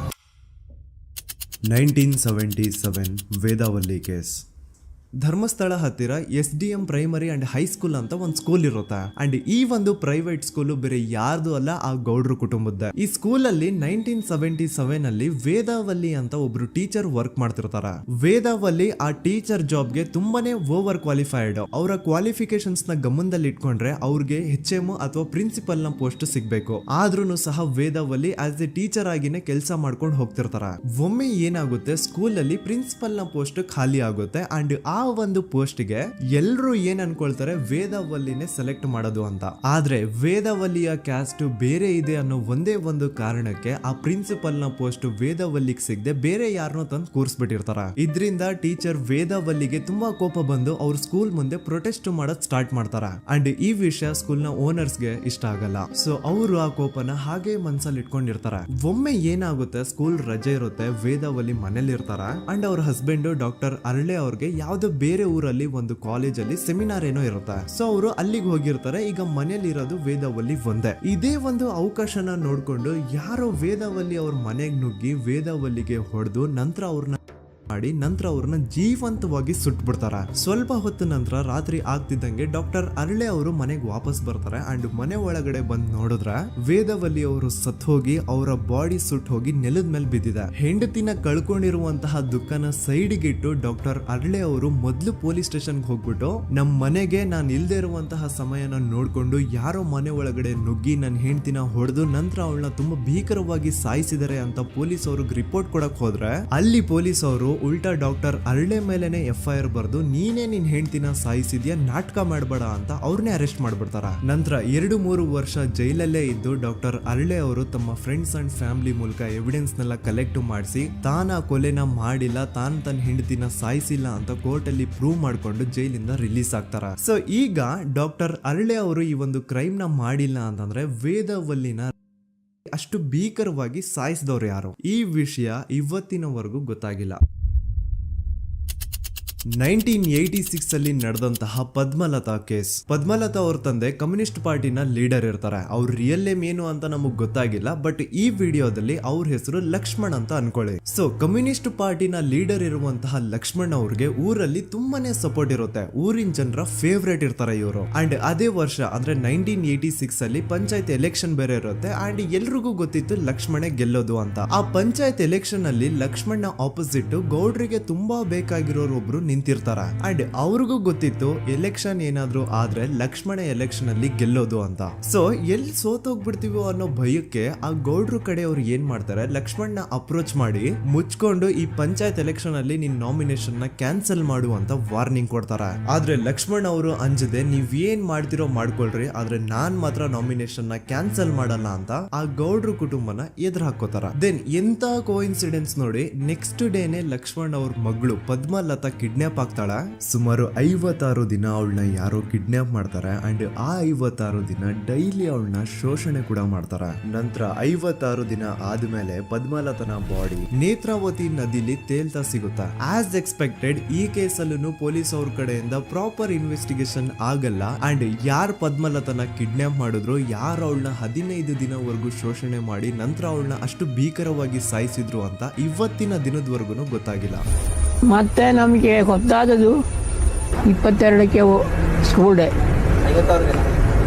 1977 ವೇದಾವಲ್ಲಿ ಕೇಸ್. ಧರ್ಮಸ್ಥಳ ಹತ್ತಿರ SDM ಪ್ರೈಮರಿ ಅಂಡ್ ಹೈಸ್ಕೂಲ್ ಅಂತ ಒಂದು ಸ್ಕೂಲ್ ಇರುತ್ತೆ. ಅಂಡ್ ಈ ಒಂದು ಪ್ರೈವೇಟ್ ಸ್ಕೂಲು ಬೇರೆ ಯಾರ್ದು ಅಲ್ಲ, ಆ ಗೌಡ್ರು ಕುಟುಂಬದ್ದೇ. ಈ ಸ್ಕೂಲ್ ಅಲ್ಲಿ 1977 ಅಲ್ಲಿ ವೇದಾವಲ್ಲಿ ಅಂತ ಒಬ್ರು ಟೀಚರ್ ವರ್ಕ್ ಮಾಡ್ತಿರ್ತಾರ. ವೇದಾವಲ್ಲಿ ಆ ಟೀಚರ್ ಜಾಬ್ಗೆ ತುಂಬಾನೇ ಓವರ್ ಕ್ವಾಲಿಫೈಡ್. ಅವರ ಕ್ವಾಲಿಫಿಕೇಶನ್ಸ್ ನ ಗಮನದಲ್ಲಿ ಇಟ್ಕೊಂಡ್ರೆ ಅವ್ರಿಗೆ HM ಅಥವಾ ಪ್ರಿನ್ಸಿಪಲ್ ನ ಪೋಸ್ಟ್ ಸಿಗ್ಬೇಕು. ಆದ್ರೂ ಸಹ ವೇದಾವಲ್ಲಿ ಆಸ್ ಎ ಟೀಚರ್ ಆಗಿನೇ ಕೆಲಸ ಮಾಡ್ಕೊಂಡು ಹೋಗ್ತಿರ್ತಾರ. ಒಮ್ಮೆ ಏನಾಗುತ್ತೆ, ಸ್ಕೂಲ್ ಅಲ್ಲಿ ಪ್ರಿನ್ಸಿಪಲ್ ನ ಪೋಸ್ಟ್ ಖಾಲಿ ಆಗುತ್ತೆ ಅಂಡ್ ಆ ಒಂದು ಪೋಸ್ಟ್ ಗೆ ಎಲ್ರು ಏನ್ ಅನ್ಕೊಳ್ತಾರೆ, ವೇದಾವಲ್ಲಿನೇ ಸೆಲೆಕ್ಟ್ ಮಾಡೋದು ಅಂತ. ಆದ್ರೆ ವೇದಾವಲ್ಲಿಯ ಕ್ಯಾಸ್ಟ್ ಬೇರೆ ಇದೆ ಅನ್ನೋ ಒಂದೇ ಒಂದು ಕಾರಣಕ್ಕೆ ಆ ಪ್ರಿನ್ಸಿಪಲ್ ನ ಪೋಸ್ಟ್ ವೇದಾವಲ್ಲಿಗೆ ಸಿಗದೆ ಬೇರೆ ಯಾರನ್ನೋ ತಂದು ಕೂರಿಸ್ಬಿಟ್ಟಿರ್ತಾರ. ಇದರಿಂದ ಟೀಚರ್ ವೇದಾವಲ್ಲಿಗೆ ತುಂಬಾ ಕೋಪ ಬಂದು ಅವ್ರ ಸ್ಕೂಲ್ ಮುಂದೆ ಪ್ರೊಟೆಸ್ಟ್ ಮಾಡೋದ್ ಸ್ಟಾರ್ಟ್ ಮಾಡ್ತಾರ. ಅಂಡ್ ಈ ವಿಷಯ ಸ್ಕೂಲ್ ನ ಓನರ್ಸ್ ಗೆ ಇಷ್ಟ ಆಗಲ್ಲ. ಸೊ ಅವರು ಆ ಕೋಪನ ಹಾಗೆ ಮನ್ಸಲ್ಲಿ ಇಟ್ಕೊಂಡಿರ್ತಾರೆ. ಒಮ್ಮೆ ಏನಾಗುತ್ತೆ, ಸ್ಕೂಲ್ ರಜೆ ಇರುತ್ತೆ, ವೇದಾವಲ್ಲಿ ಮನೇಲಿ ಇರ್ತಾರ ಅಂಡ್ ಅವ್ರ ಹಸ್ಬೆಂಡ್ ಡಾಕ್ಟರ್ ಅರಳೆ ಅವ್ರಿಗೆ ಯಾವ್ದೋ ಬೇರೆ ಊರಲ್ಲಿ ಒಂದು ಕಾಲೇಜಲ್ಲಿ ಸೆಮಿನಾರ್ ಏನೋ ಇರುತ್ತೆ. ಸೊ ಅವರು ಅಲ್ಲಿಗೆ ಹೋಗಿರ್ತಾರೆ. ಈಗ ಮನೇಲಿ ಇರೋದು ವೇದಾವಲ್ಲಿ ಒಂದೇ. ಇದೇ ಒಂದು ಅವಕಾಶನ ನೋಡ್ಕೊಂಡು ಯಾರೋ ವೇದಾವಲ್ಲಿ ಅವ್ರ ಮನೆಗೆ ನುಗ್ಗಿ ವೇದಾವಲ್ಲಿಗೆ ಹೊಡೆದು ನಂತರ ಅವ್ರನ್ನ ಜೀವಂತವಾಗಿ ಸುಟ್ಬಿಡ್ತಾರ. ಸ್ವಲ್ಪ ಹೊತ್ತು ನಂತರ ರಾತ್ರಿ ಆಗ್ತಿದ್ದಂಗೆ ಡಾಕ್ಟರ್ ಅರಳೆ ಅವರು ಮನೆಗೆ ವಾಪಸ್ ಬರ್ತಾರೆ ಅಂಡ್ ಮನೆ ಒಳಗಡೆ ಬಂದ್ ನೋಡಿದ್ರೆ ವೇದಾವಲ್ಲಿ ಅವರು ಸತ್ ಹೋಗಿ ಅವರ ಬಾಡಿ ಸುಟ್ ಹೋಗಿ ನೆಲದ ಮೇಲೆ ಬಿದ್ದಿದೆ. ಹೆಂಡತಿನ ಕಳ್ಕೊಂಡಿರುವಂತಹ ದುಃಖನ ಸೈಡ್ಗೆ ಇಟ್ಟು ಡಾಕ್ಟರ್ ಅರಳೆ ಅವರು ಮೊದ್ಲು ಪೊಲೀಸ್ ಸ್ಟೇಷನ್ಗೆ ಹೋಗ್ಬಿಟ್ಟು ನಮ್ ಮನೆಗೆ ನಾನು ಇಲ್ದೇ ಇರುವಂತಹ ಸಮಯನ ನೋಡ್ಕೊಂಡು ಯಾರೋ ಮನೆ ಒಳಗಡೆ ನುಗ್ಗಿ ನನ್ನ ಹೆಂಡತಿನ ಹೊಡೆದು ನಂತರ ಅವಳನ್ನ ತುಂಬಾ ಭೀಕರವಾಗಿ ಸಾಯಿಸಿದರೆ ಅಂತ ಪೊಲೀಸ್ ಅವ್ರಿಗೆ ರಿಪೋರ್ಟ್ ಕೊಡಕ್ ಹೋದ್ರೆ ಅಲ್ಲಿ ಪೊಲೀಸ್ ಅವರು ಉಲ್ಟಾ ಡಾಕ್ಟರ್ ಅರಳೆ ಮೇಲೆನೆ FIR ಬರ್ದು ನೀನೇ ನಿನ್ ಹೆಂಡತಿನ ಸಾಯಿಸಿದ್ಯಾ, ನಾಟಕ ಮಾಡಬೇಡ ಅಂತ ಅವ್ರನ್ನೇ ಅರೆಸ್ಟ್ ಮಾಡ್ಬಿಡ್ತಾರ. ನಂತರ 2-3 ವರ್ಷ ಜೈಲಲ್ಲೇ ಇದ್ದು ಡಾಕ್ಟರ್ ಅರಳೆ ಅವರು ತಮ್ಮ ಫ್ರೆಂಡ್ಸ್ ಅಂಡ್ ಫ್ಯಾಮಿಲಿ ಮೂಲಕ ಎವಿಡೆನ್ಸ್ ನೆಲ್ಲ ಕಲೆಕ್ಟ್ ಮಾಡಿಸಿ ತಾನ ಕೊಲೆನ ಮಾಡಿಲ್ಲ, ತಾನು ತನ್ನ ಹೆಂಡತಿನ ಸಾಯಿಸಿಲ್ಲ ಅಂತ ಕೋರ್ಟ್ ಅಲ್ಲಿ ಪ್ರೂವ್ ಮಾಡ್ಕೊಂಡು ಜೈಲಿಂದ ರಿಲೀಸ್ ಆಗ್ತಾರ. ಸೊ ಈಗ ಡಾಕ್ಟರ್ ಅರಳೆ ಅವರು ಈ ಒಂದು ಕ್ರೈಮ್ ನ ಮಾಡಿಲ್ಲ ಅಂತಂದ್ರೆ ವೇದಾವಲ್ಲಿನ ಅಷ್ಟು ಭೀಕರವಾಗಿ ಸಾಯಿಸಿದವ್ರು ಯಾರು, ಈ ವಿಷಯ ಇವತ್ತಿನವರೆಗೂ ಗೊತ್ತಾಗಿಲ್ಲ. 1986 ಅಲ್ಲಿ ನಡೆದಂತಹ ಪದ್ಮಲತಾ ಕೇಸ್. ಪದ್ಮಲತಾ ಅವ್ರ ತಂದೆ ಕಮ್ಯುನಿಸ್ಟ್ ಪಾರ್ಟಿನ ಲೀಡರ್ ಇರ್ತಾರೆ. ಅವ್ರ ರಿಯಲ್ ನೇಮ್ ಏನು ಅಂತ ನಮಗ್ ಗೊತ್ತಾಗಿಲ್ಲ, ಬಟ್ ಈ ವಿಡಿಯೋದಲ್ಲಿ ಅವ್ರ ಹೆಸರು ಲಕ್ಷ್ಮಣ್ ಅಂತ ಅನ್ಕೊಳ್ಳಿ. ಸೊ ಕಮ್ಯುನಿಸ್ಟ್ ಪಾರ್ಟಿನ ಲೀಡರ್ ಇರುವಂತಹ ಲಕ್ಷ್ಮಣ್ ಅವ್ರಿಗೆ ಊರಲ್ಲಿ ತುಂಬಾನೇ ಸಪೋರ್ಟ್ ಇರುತ್ತೆ. ಊರಿನ ಜನರ ಫೇವ್ರೇಟ್ ಇರ್ತಾರೆ ಇವರು. ಅಂಡ್ ಅದೇ ವರ್ಷ ಅಂದ್ರೆ 1986 ಅಲ್ಲಿ ಪಂಚಾಯತ್ ಎಲೆಕ್ಷನ್ ಬೇರೆ ಇರುತ್ತೆ ಅಂಡ್ ಎಲ್ರಿಗೂ ಗೊತ್ತಿತ್ತು ಲಕ್ಷ್ಮಣೆ ಗೆಲ್ಲೋದು ಅಂತ. ಆ ಪಂಚಾಯತ್ ಎಲೆಕ್ಷನ್ ಅಲ್ಲಿ ಲಕ್ಷ್ಮಣ್ ಆಪೋಸಿಟ್ ಗೌಡ್ರಿಗೆ ತುಂಬಾ ಬೇಕಾಗಿರೋರು ಒಬ್ರು ನಿಂತಿರ್ತಾರ ಅಂಡ್ ಅವ್ರಿಗೂ ಗೊತ್ತಿತ್ತು ಎಲೆಕ್ಷನ್ ಏನಾದ್ರು ಆದ್ರೆ ಲಕ್ಷ್ಮಣ ಎಲೆಕ್ಷನ್ ಅಲ್ಲಿ ಗೆಲ್ಲೋದು ಅಂತ. ಸೊ ಎಲ್ಲಿ ಸೋತೋಗ್ಬಿಡ್ತೀವೋ ಅನ್ನೋ ಭಯಕ್ಕೆ ಆ ಗೌಡ್ರು ಕಡೆ ಅವ್ರು ಏನ್ ಮಾಡ್ತಾರೆ, ಲಕ್ಷ್ಮಣ್ ನ ಅಪ್ರೋಚ್ ಮಾಡಿ ಮುಚ್ಕೊಂಡು ಈ ಪಂಚಾಯತ್ ಎಲೆಕ್ಷನ್ ಅಲ್ಲಿ ನಿನ್ ನಾಮಿನೇಷನ್ ನ ಕ್ಯಾನ್ಸಲ್ ಮಾಡು ಅಂತ ವಾರ್ನಿಂಗ್ ಕೊಡ್ತಾರ. ಆದ್ರೆ ಲಕ್ಷ್ಮಣ್ ಅವರು ಅಂಜದೆ ನೀವ್ ಏನ್ ಮಾಡ್ತಿರೋ ಮಾಡ್ಕೊಳ್ರಿ, ಆದ್ರೆ ನಾನ್ ಮಾತ್ರ ನಾಮಿನೇಷನ್ ನ ಕ್ಯಾನ್ಸಲ್ ಮಾಡಲ್ಲ ಅಂತ ಆ ಗೌಡ್ರು ಕುಟುಂಬನ ಎದುರು ಹಾಕೋತಾರ. ದೆನ್ ಎಂತ ಕೋಇನ್ಸಿಡೆನ್ಸ್ ನೋಡಿ, ನೆಕ್ಸ್ಟ್ ಡೇನೆ ಲಕ್ಷ್ಮಣ್ ಅವ್ರ ಮಗಳು ಪದ್ಮಲತಾ ಕಿಡ್ನಾಪ್ ಆಗ್ತಾಳ. ಸುಮಾರು 56 ದಿನ ಅವಳನ್ನ ಯಾರೋ ಕಿಡ್ನಾಪ್ ಮಾಡ್ತಾರೆ ಅಂಡ್ ಆ 56 ದಿನ ಡೈಲಿ ಅವಳನ್ನ ಶೋಷಣೆ ಕೂಡ ಮಾಡ್ತಾರ. ನಂತರ 56 ದಿನ ಆದ್ಮೇಲೆ ಪದ್ಮಲತನ ಬಾಡಿ ನೇತ್ರಾವತಿ ನದಿಲಿ ತೇಲ್ತಾ ಸಿಗುತ್ತಾ. ಆಸ್ ಎಕ್ಸ್ಪೆಕ್ಟೆಡ್ ಈ ಕೇಸಲ್ಲೂ ಪೊಲೀಸ್ ಅವ್ರ ಕಡೆಯಿಂದ ಪ್ರಾಪರ್ ಇನ್ವೆಸ್ಟಿಗೇಷನ್ ಆಗಲ್ಲ ಅಂಡ್ ಯಾರ್ ಪದ್ಮಲತನ ಕಿಡ್ನಾಪ್ ಮಾಡಿದ್ರು, ಯಾರು ಅವಳನ್ನ 15 ದಿನವರೆಗೂ ಶೋಷಣೆ ಮಾಡಿ ನಂತರ ಅವಳನ್ನ ಅಷ್ಟು ಭೀಕರವಾಗಿ ಸಾಯಿಸಿದ್ರು ಅಂತ ಇವತ್ತಿನ ದಿನದವರೆಗೂ ಗೊತ್ತಾಗಿಲ್ಲ.
ಮತ್ತೆ ನಮಗೆ ಗೊತ್ತಾದದು 22ಕ್ಕೆ ಸ್ಕೂಲ್ ಡೇ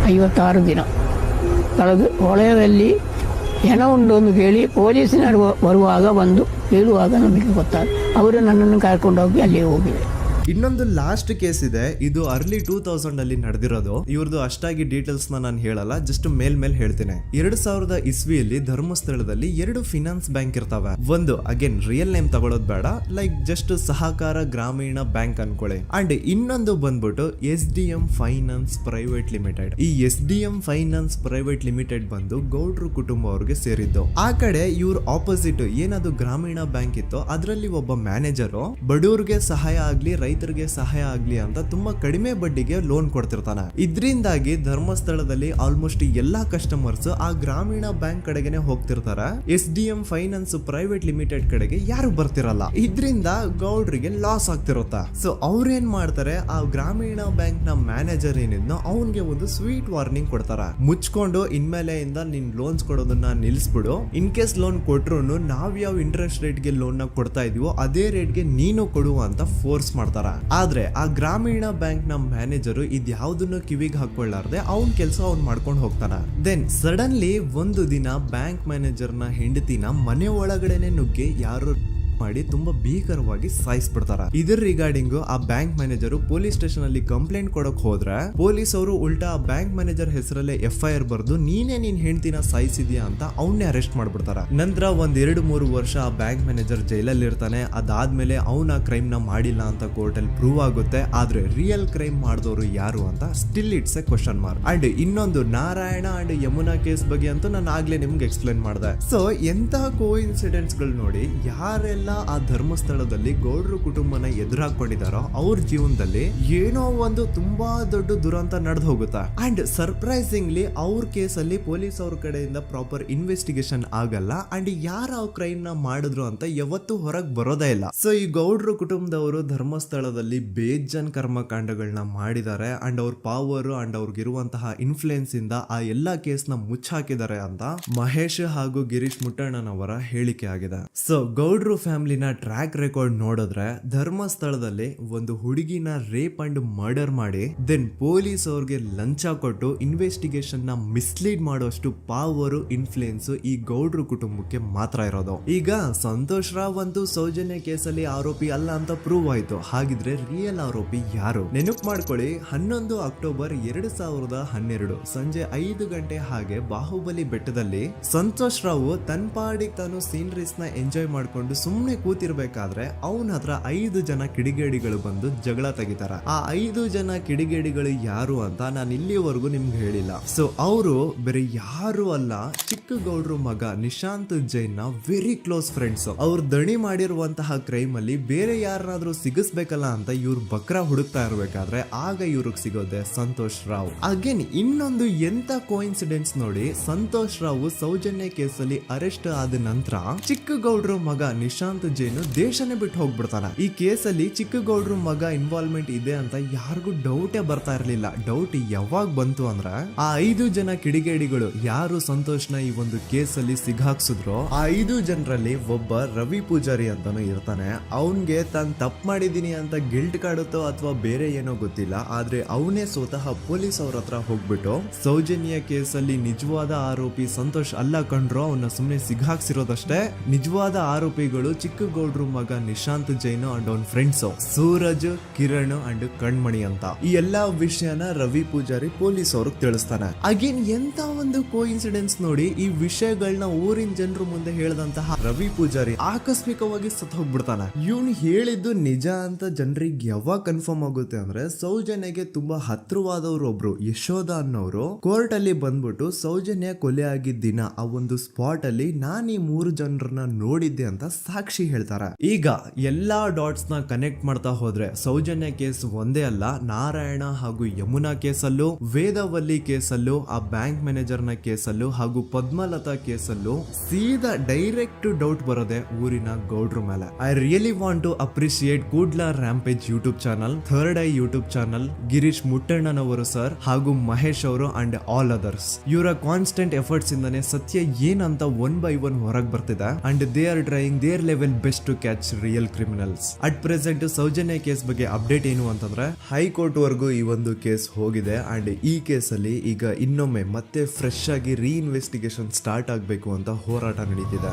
56 ದಿನ ಕಳೆದು ಹೊಳೆಯಲ್ಲಿ ಹೆಣ ಉಂಡು ಅಂತ ಕೇಳಿ ಪೊಲೀಸಿನವರು ಬರುವಾಗ ಬಂದು ಹೇಳುವಾಗ ನಮಗೆ ಗೊತ್ತಾದ. ಅವರು ನನ್ನನ್ನು ಕರ್ಕೊಂಡೋಗಿ ಅಲ್ಲಿ ಹೋಗಿವೆ.
ಇನ್ನೊಂದು ಲಾಸ್ಟ್ ಕೇಸ್ ಇದೆ, ಇದು ಅರ್ಲಿ 2000 ಅಲ್ಲಿ ನಡೆದಿರೋದು. ಇವ್ರದ್ದು ಅಷ್ಟಾಗಿ ಡೀಟೇಲ್ಸ್ ನಾನು ಹೇಳಲ್ಲ, ಜಸ್ಟ್ ಮೇಲ್ ಹೇಳ್ತೀನಿ. 2000 ಇಸ್ವಿಯಲ್ಲಿ ಧರ್ಮಸ್ಥಳದಲ್ಲಿ 2 ಫಿನಾನ್ಸ್ ಬ್ಯಾಂಕ್ ಇರ್ತಾವೆ. ಒಂದು ಅಗೇನ್ ರಿಯಲ್ ನೇಮ್ ತಗೊಳ್ಳೋದು ಬೇಡ, ಲೈಕ್ ಜಸ್ಟ್ ಸಹಕಾರ ಗ್ರಾಮೀಣ ಬ್ಯಾಂಕ್ ಅನ್ಕೊಳ್ಳಿ. ಅಂಡ್ ಇನ್ನೊಂದು ಬಂದ್ಬಿಟ್ಟು SDM ಫೈನಾನ್ಸ್ ಪ್ರೈವೇಟ್ ಲಿಮಿಟೆಡ್. ಈ SDM ಫೈನಾನ್ಸ್ ಪ್ರೈವೇಟ್ ಲಿಮಿಟೆಡ್ ಬಂದು ಗೌಡ್ರು ಕುಟುಂಬ ಅವ್ರಿಗೆ ಸೇರಿದ್ದು. ಆ ಕಡೆ ಇವ್ರ ಆಪೋಸಿಟ್ ಏನದು ಗ್ರಾಮೀಣ ಬ್ಯಾಂಕ್ ಇತ್ತು, ಅದರಲ್ಲಿ ಒಬ್ಬ ಮ್ಯಾನೇಜರು ಬಡವ್ರಿಗೆ ಸಹಾಯ ಆಗ್ಲಿ ರೈತರಿಗೆ ಸಹಾಯ ಆಗ್ಲಿ ಅಂತ ತುಂಬಾ ಕಡಿಮೆ ಬಡ್ಡಿಗೆ ಲೋನ್ ಕೊಡ್ತಿರ್ತಾನೆ. ಇದ್ರಿಂದಾಗಿ ಧರ್ಮಸ್ಥಳದಲ್ಲಿ ಆಲ್ಮೋಸ್ಟ್ ಎಲ್ಲಾ ಕಸ್ಟಮರ್ಸ್ ಆ ಗ್ರಾಮೀಣ ಬ್ಯಾಂಕ್ ಕಡೆಗೆನೆ ಹೋಗ್ತಿರ್ತಾರೆ. SDM ಫೈನಾನ್ಸ್ ಪ್ರೈವೇಟ್ ಲಿಮಿಟೆಡ್ ಕಡೆಗೆ ಯಾರು ಬರ್ತಿರಲ್ಲ. ಇದ್ರಿಂದ ಗೌಡ್ರಿಗೆ ಲಾಸ್ ಆಗ್ತಿರುತ್ತ. ಸೊ ಅವ್ರೇನ್ ಮಾಡ್ತಾರೆ, ಆ ಗ್ರಾಮೀಣ ಬ್ಯಾಂಕ್ ನ ಮ್ಯಾನೇಜರ್ ಏನಿದ್ನೋ ಅವನ್ಗೆ ಒಂದು ಸ್ವೀಟ್ ವಾರ್ನಿಂಗ್ ಕೊಡ್ತಾರ. ಮುಚ್ಕೊಂಡು ಇನ್ಮೇಲೆ ಇಂದ ನಿನ್ ಲೋನ್ಸ್ ಕೊಡೋದನ್ನ ನಿಲ್ಸ್ಬಿಡು. ಇನ್ ಕೇಸ್ ಲೋನ್ ಕೊಟ್ರು ನಾವ್ ಯಾವ ಇಂಟ್ರೆಸ್ಟ್ ರೇಟ್ ಗೆ ಲೋನ್ ನ ಕೊಡ್ತಾ ಇದೀವೋ ಅದೇ ರೇಟ್ ಗೆ ನೀನು ಕೊಡುವ ಅಂತ ಫೋರ್ಸ್ ಮಾಡ್ತಾರ. ಆದ್ರೆ ಆ ಗ್ರಾಮೀಣ ಬ್ಯಾಂಕ್ ನ ಮ್ಯಾನೇಜರ್ ಇದ್ಯಾವುದನ್ನು ಕಿವಿಗೆ ಹಾಕೊಳ್ಳಾರ್ದೆ ಅವ್ನ್ ಕೆಲಸ ಅವ್ನ್ ಮಾಡ್ಕೊಂಡು ಹೋಗ್ತಾನ. ದೆನ್ ಸಡನ್ಲಿ ಒಂದು ದಿನ ಬ್ಯಾಂಕ್ ಮ್ಯಾನೇಜರ್ ನ ಹೆಂಡತಿನ ಮನೆ ಒಳಗಡೆನೆ ನುಗ್ಗಿ ಯಾರು ಮಾಡಿ ತುಂಬಾ ಭೀಕರವಾಗಿ ಸಾಯಿಸ್ಬಿಡ್ತಾರ. ಇದರ ರಿಗಾರ್ಡಿಂಗ್ ಆ ಬ್ಯಾಂಕ್ ಮ್ಯಾನೇಜರ್ ಪೊಲೀಸ್ ಸ್ಟೇಷನ್ ಅಲ್ಲಿ ಕಂಪ್ಲೇಂಟ್ ಕೊಡಕ್ ಹೋದ್ರೆ ಪೊಲೀಸ್ ಅವರು ಉಲ್ಟಾ ಆ ಬ್ಯಾಂಕ್ ಮ್ಯಾನೇಜರ್ ಹೆಸರಲ್ಲೇ FIR ಬರ್ದು ನೀನೇ ನಿನ್ ಹೆಂಡತಿನ ಸಾಯಿಸಿದ್ಯಾ ಅಂತ ಅವನ್ನೇ ಅರೆಸ್ಟ್ ಮಾಡ್ಬಿಡ್ತಾರ. ನಂತರ 1-2-3 ವರ್ಷ ಆ ಬ್ಯಾಂಕ್ ಮ್ಯಾನೇಜರ್ ಜೈಲಲ್ಲಿ ಇರ್ತಾನೆ. ಅದಾದ್ಮೇಲೆ ಅವನ ಕ್ರೈಮ್ ನ ಮಾಡಿಲ್ಲ ಅಂತ ಕೋರ್ಟ್ ಅಲ್ಲಿ ಪ್ರೂವ್ ಆಗುತ್ತೆ. ಆದ್ರೆ ರಿಯಲ್ ಕ್ರೈಮ್ ಮಾಡಿದವರು ಯಾರು ಅಂತ still it's A question mark. And ಇನ್ನೊಂದು ನಾರಾಯಣ ಅಂಡ್ ಯಮುನಾ ಕೇಸ್ ಬಗ್ಗೆ ಅಂತೂ ನಾನು ಆಗ್ಲೇ ನಿಮ್ಗೆ ಎಕ್ಸ್ಪ್ಲೇನ್ ಮಾಡಿದೆ. ಸೊ ಎಂತ ಕೋಇನ್ಸಿಡೆಂಟ್ಸ್ ಗಳು ನೋಡಿ, ಯಾರೆಲ್ಲ ಆ ಧರ್ಮಸ್ಥಳದಲ್ಲಿ ಗೌಡ್ರು ಕುಟುಂಬನ ಎದುರಾಕೊಂಡಿದಾರೋ ಅವ್ರ ಜೀವನದಲ್ಲಿ ಏನೋ ಒಂದು ತುಂಬಾ ದೊಡ್ಡ ದುರಂತ ನಡೆದು ಹೋಗುತ್ತೆ. ಅಂಡ್ ಸರ್ಪ್ರೈಸಿಂಗ್ಲಿ ಅವ್ರ ಕೇಸಲ್ಲಿ ಪೊಲೀಸ್ ಅವ್ರ ಕಡೆಯಿಂದ ಪ್ರಾಪರ್ ಇನ್ವೆಸ್ಟಿಗೇಷನ್ ಆಗಲ್ಲ. ಅಂಡ್ ಯಾರು ಆ ಕ್ರೈಮ್ ನ ಮಾಡಿದ್ರು ಅಂತ ಯಾವತ್ತೂ ಹೊರಗೆ ಬರೋದೇ ಇಲ್ಲ. ಸೊ ಈ ಗೌಡ್ರು ಕುಟುಂಬದವರು ಧರ್ಮಸ್ಥಳದಲ್ಲಿ ಬೇಜನ್ ಕರ್ಮಕಾಂಡಗಳನ್ನ ಮಾಡಿದ್ದಾರೆ. ಅಂಡ್ ಅವ್ರ ಪವರ್ ಅಂಡ್ ಅವ್ರಿಗಿರುವಂತಹ ಇನ್ಫ್ಲೂಯೆನ್ಸ್ ಇಂದ ಆ ಎಲ್ಲಾ ಕೇಸ್ ನ ಮುಚ್ಚಾಕಿದ್ದಾರೆ ಅಂತ ಮಹೇಶ್ ಹಾಗೂ ಗಿರೀಶ್ ಮುಟ್ಟಣ್ಣನವರ ಹೇಳಿಕೆ ಆಗಿದೆ. ಸೊ ಗೌಡ್ರು ಫ್ಯಾಮಿಲಿನ ಟ್ರ್ಯಾಕ್ ರೆಕಾರ್ಡ್ ನೋಡಿದ್ರೆ ಧರ್ಮಸ್ಥಳದಲ್ಲಿ ಒಂದು ಹುಡುಗಿನ ರೇಪ್ ಅಂಡ್ ಮರ್ಡರ್ ಮಾಡಿ ದೆನ್ ಪೊಲೀಸ್ ಅವ್ರಿಗೆ ಲಂಚ ಕೊಟ್ಟು ಇನ್ವೆಸ್ಟಿಗೇಷನ್ ನ ಮಿಸ್ಲೀಡ್ ಮಾಡೋಷ್ಟು ಪವರ್ ಇನ್ಫ್ಲೂಯೆನ್ಸ್ ಈ ಗೌಡ್ರು ಕುಟುಂಬಕ್ಕೆ ಮಾತ್ರ ಇರೋದು. ಈಗ ಸಂತೋಷ್ ರಾವ್ ಅಂತೂ ಸೌಜನ್ಯ ಕೇಸಲ್ಲಿ ಆರೋಪಿ ಅಲ್ಲ ಅಂತ ಪ್ರೂವ್ ಆಯ್ತು. ಹಾಗಿದ್ರೆ ರಿಯಲ್ ಆರೋಪಿ ಯಾರು? ನೆನಪು ಮಾಡ್ಕೊಳ್ಳಿ, 11 ಅಕ್ಟೋಬರ್ 2012 ಸಂಜೆ 5 ಗಂಟೆ ಹಾಗೆ ಬಾಹುಬಲಿ ಬೆಟ್ಟದಲ್ಲಿ ಸಂತೋಷ್ ರಾವ್ ತನ್ನ ಪಾಡಿಗೆ ತಾನು ಸೀನರೀಸ್ ನ ಎಂಜಾಯ್ ಮಾಡ್ಕೊಂಡು ಸುಮ್ಮನೆ ಕೂತಿರ್ಬೇಕಾದ್ರೆ ಅವನ ಹತ್ರ 5 ಜನ ಕಿಡಿಗೇಡಿಗಳು ಬಂದು ಜಗಳ ತೆಗಿತಾರ. ಆ 5 ಜನ ಕಿಡಿಗೇಡಿಗಳು ಯಾರು ಅಂತ ನಾನು ಇಲ್ಲಿವರೆಗೂ ನಿಮ್ಗೆ ಹೇಳಿಲ್ಲ. ಸೊ ಅವರು ಬೇರೆ ಯಾರು ಅಲ್ಲ, ಚಿಕ್ಕ ಗೌಡ್ರು ಮಗ ನಿಶಾಂತ್ ಜೈನ್ ನ ವೆರಿ ಕ್ಲೋಸ್ ಫ್ರೆಂಡ್ಸ್. ಅವ್ರು ದಣಿ ಮಾಡಿರುವಂತಹ ಕ್ರೈಮ್ ಅಲ್ಲಿ ಬೇರೆ ಯಾರನ್ನಾದ್ರೂ ಸಿಗಿಸ್ಬೇಕಲ್ಲ ಅಂತ ಇವ್ರು ಬಕ್ರ ಹುಡುಕ್ತಾ ಇರ್ಬೇಕಾದ್ರೆ ಆಗ ಇವ್ರಿಗೆ ಸಿಗೋದೆ ಸಂತೋಷ್ ರಾವ್. ಅಗೇನ್ ಇನ್ನೊಂದು ಎಂತ ಕೋಇನ್ಸಿಡೆನ್ಸ್ ನೋಡಿ, ಸಂತೋಷ್ ರಾವ್ ಸೌಜನ್ಯ ಕೇಸಲ್ಲಿ ಅರೆಸ್ಟ್ ಆದ ನಂತರ ಚಿಕ್ಕ ಗೌಡ್ರು ಮಗ ನಿಶಾಂತ್ ಜೈನ್ ದೇಶನೇ ಬಿಟ್ಟು ಹೋಗ್ಬಿಡ್ತಾನ. ಈ ಕೇಸಲ್ಲಿ ಚಿಕ್ಕ ಗೌಡ್ರು ಮಗ ಇನ್ವಾಲ್ವ್ಮೆಂಟ್ ಇದೆ ಅಂತ ಯಾರಿಗೂ ಡೌಟೇ ಬರ್ತಾ ಇರ್ಲಿಲ್ಲ. ಡೌಟ್ ಯಾವಾಗ ಬಂತು ಅಂದ್ರೆ ಆ 5 ಜನ ಕಿಡಿಗೇಡಿಗಳು ಯಾರು ಸಂತೋಷ್ನ ಈ ಒಂದು ಕೇಸಲ್ಲಿ ಸಿಗಾಕ್ಸಿದ್ರು ಆ 5 ಜನರಲ್ಲಿ ಒಬ್ಬ ರವಿ ಪೂಜಾರಿ ಅಂತಾನು ಇರ್ತಾನೆ. ಅವನ್ಗೆ ತಾನು ತಪ್ಪು ಮಾಡಿದೀನಿ ಅಂತ ಗಿಲ್ಟ್ ಕಾಡುತ್ತೋ ಅಥವಾ ಬೇರೆ ಏನೋ ಗೊತ್ತಿಲ್ಲ, ಆದ್ರೆ ಅವನೇ ಸ್ವತಃ ಪೊಲೀಸ್ ಅವ್ರ ಹತ್ರ ಹೋಗ್ಬಿಟ್ಟು ಸೌಜನ್ಯ ಕೇಸಲ್ಲಿ ನಿಜವಾದ ಆರೋಪಿ ಸಂತೋಷ್ ಅಲ್ಲ ಕಂಡ್ರು, ಅವನ್ನ ಸುಮ್ನೆ ಸಿಗಾಕ್ಸಿರೋದಷ್ಟೇ, ನಿಜವಾದ ಆರೋಪಿಗಳು ಚಿಕ್ಕ ಗೌಡ್ರು ಮಗ ನಿಶಾಂತ್ ಜೈನ್ ಅಂಡ್ ಅವನ್ ಫ್ರೆಂಡ್ಸ್ ಸೂರಜ್, ಕಿರಣ್ ಅಂಡ್ ಕಣ್ಮಣಿ ಅಂತ. ಈ ಎಲ್ಲಾ ವಿಷಯನ ರವಿ ಪೂಜಾರಿ ಪೊಲೀಸ್ ಅವ್ರಿಗೆ ತಿಳಿಸ್ತಾನೆ. ಅಗೇನ್ ಎಂತ ಒಂದು ಕೋಇನ್ಸಿಡೆನ್ಸ್ ನೋಡಿ, ಈ ವಿಷಯಗಳನ್ನ ಊರಿನ ಜನರು ಮುಂದೆ ಹೇಳಿದಂತಹ ರವಿ ಪೂಜಾರಿ ಆಕಸ್ಮಿಕವಾಗಿ ಸತ್ ಹೋಗ್ಬಿಡ್ತಾನೆ. ಇವನು ಹೇಳಿದ್ದು ನಿಜ ಅಂತ ಜನರಿಗೆ ಯಾವಾಗ ಕನ್ಫರ್ಮ್ ಆಗುತ್ತೆ ಅಂದ್ರೆ ಸೌಜನ್ಯಗೆ ತುಂಬಾ ಹತ್ರವಾದವ್ರು ಒಬ್ರು ಯಶೋಧ ಅನ್ನೋರು ಕೋರ್ಟ್ ಅಲ್ಲಿ ಬಂದ್ಬಿಟ್ಟು ಸೌಜನ್ಯ ಕೊಲೆ ಆಗಿದ್ದ ದಿನ ಆ ಒಂದು ಸ್ಪಾಟ್ ಅಲ್ಲಿ ನಾನು ಈ 3 ಜನರನ್ನ ನೋಡಿದ್ದೆ ಅಂತ ಸಾಕ್ಷಿ ಹೇಳ್ತಾರೆ. ಈಗ ಎಲ್ಲಾ ಡಾಟ್ಸ್ ನ ಕನೆಕ್ಟ್ ಮಾಡ್ತಾ ಹೋದ್ರೆ ಸೌಜನ್ಯ ಕೇಸ್ ಒಂದೇ ಅಲ್ಲ, ನಾರಾಯಣ ಹಾಗೂ ಯಮುನಾ ಕೇಸಲ್ಲೂ, ವೇದವಲ್ಲಿ ಕೇಸಲ್ಲೂ, ಆ ಬ್ಯಾಂಕ್ ಮ್ಯಾನೇಜರ್ ನ ಕೇಸಲ್ಲೂ ಹಾಗೂ ಪದ್ಮಲತಾ ಕೇಸಲ್ಲೂ ಸೀದಾ ಡೈರೆಕ್ಟ್ ಡೌಟ್ ಬರೋದೆ ಊರಿನ ಗೌಡ್ರ ಮೇಲೆ. I really want to appreciate Kudla rampage YouTube channel, third eye YouTube channel, Girish ಮುಟ್ಟಣ್ಣನವರು ಸರ್ ಹಾಗೂ ಮಹೇಶ್ ಅವರು ಅಂಡ್ ಆಲ್ ಅದರ್ಸ್. ಇವರ ಕಾನ್ಸ್ಟೆಂಟ್ ಎಫರ್ಟ್ಸ್ ಇಂದಾನೆ ಸತ್ಯ ಏನಂತ 1 by 1 ಹೊರಗೆ ಬರ್ತಿದೆ and they are trying their level best to catch real criminals. At present Sowjanya case ಬಗ್ಗೆ ಅಪ್ಡೇಟ್ ಏನು ಅಂತಂದ್ರೆ ಹೈಕೋರ್ಟ್ ವರೆಗೂ ಈ ಒಂದು ಕೇಸ್ ಹೋಗಿದೆ ಅಂಡ್ ಈ ಕೇಸಲ್ಲಿ ಈಗ ಇನ್ನೊಮ್ಮೆ ಮತ್ತೆ ಫ್ರೆಶ್ ಆಗಿ ರೀಇನ್ವೆಸ್ಟಿಗೇಷನ್ ಸ್ಟಾರ್ಟ್ ಆಗಬೇಕು ಅಂತ ಹೋರಾಟ ನಡೀತಿದೆ.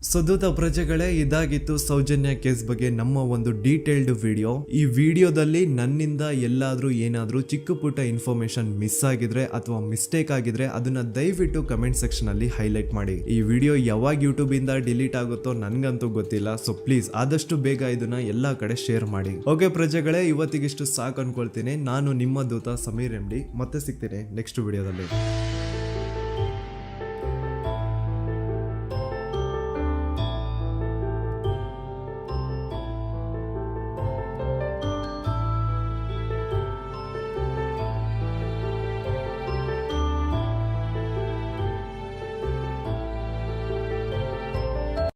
ಸುದೂತ ಪ್ರಜೆಗಳೇ, ಇದಾಗಿತ್ತು ಸೌಜನ್ಯ ಕೇಸ್ ಬಗ್ಗೆ ನಮ್ಮ ಒಂದು ಡೀಟೇಲ್ಡ್ ವಿಡಿಯೋ. ಈ ವಿಡಿಯೋದಲ್ಲಿ ನನ್ನಿಂದ ಎಲ್ಲಾದ್ರೂ ಏನಾದ್ರೂ ಚಿಕ್ಕ ಪುಟ್ಟ ಇನ್ಫಾರ್ಮೇಶನ್ ಮಿಸ್ ಆಗಿದ್ರೆ ಅಥವಾ ಮಿಸ್ಟೇಕ್ ಆಗಿದ್ರೆ ಅದನ್ನ ದಯವಿಟ್ಟು ಕಮೆಂಟ್ ಸೆಕ್ಷನ್ ಅಲ್ಲಿ ಹೈಲೈಟ್ ಮಾಡಿ. ಈ ವಿಡಿಯೋ ಯಾವಾಗ ಯೂಟ್ಯೂಬ್ ಇಂದ ಡಿಲೀಟ್ ಆಗುತ್ತೋ ನನ್ಗಂತೂ ಗೊತ್ತಿಲ್ಲ. ಸೊ ಪ್ಲೀಸ್ ಆದಷ್ಟು ಬೇಗ ಇದನ್ನ ಎಲ್ಲಾ ಕಡೆ ಶೇರ್ ಮಾಡಿ. ಓಕೆ ಪ್ರಜೆಗಳೇ, ಇವತ್ತಿಗಿಷ್ಟು ಸಾಕು ಅನ್ಕೊಳ್ತೀನಿ. ನಾನು ನಿಮ್ಮ ದೂತ ಸಮೀರ್ MD. ಮತ್ತೆ ಸಿಗ್ತೀನಿ ನೆಕ್ಸ್ಟ್ ವಿಡಿಯೋದಲ್ಲಿ.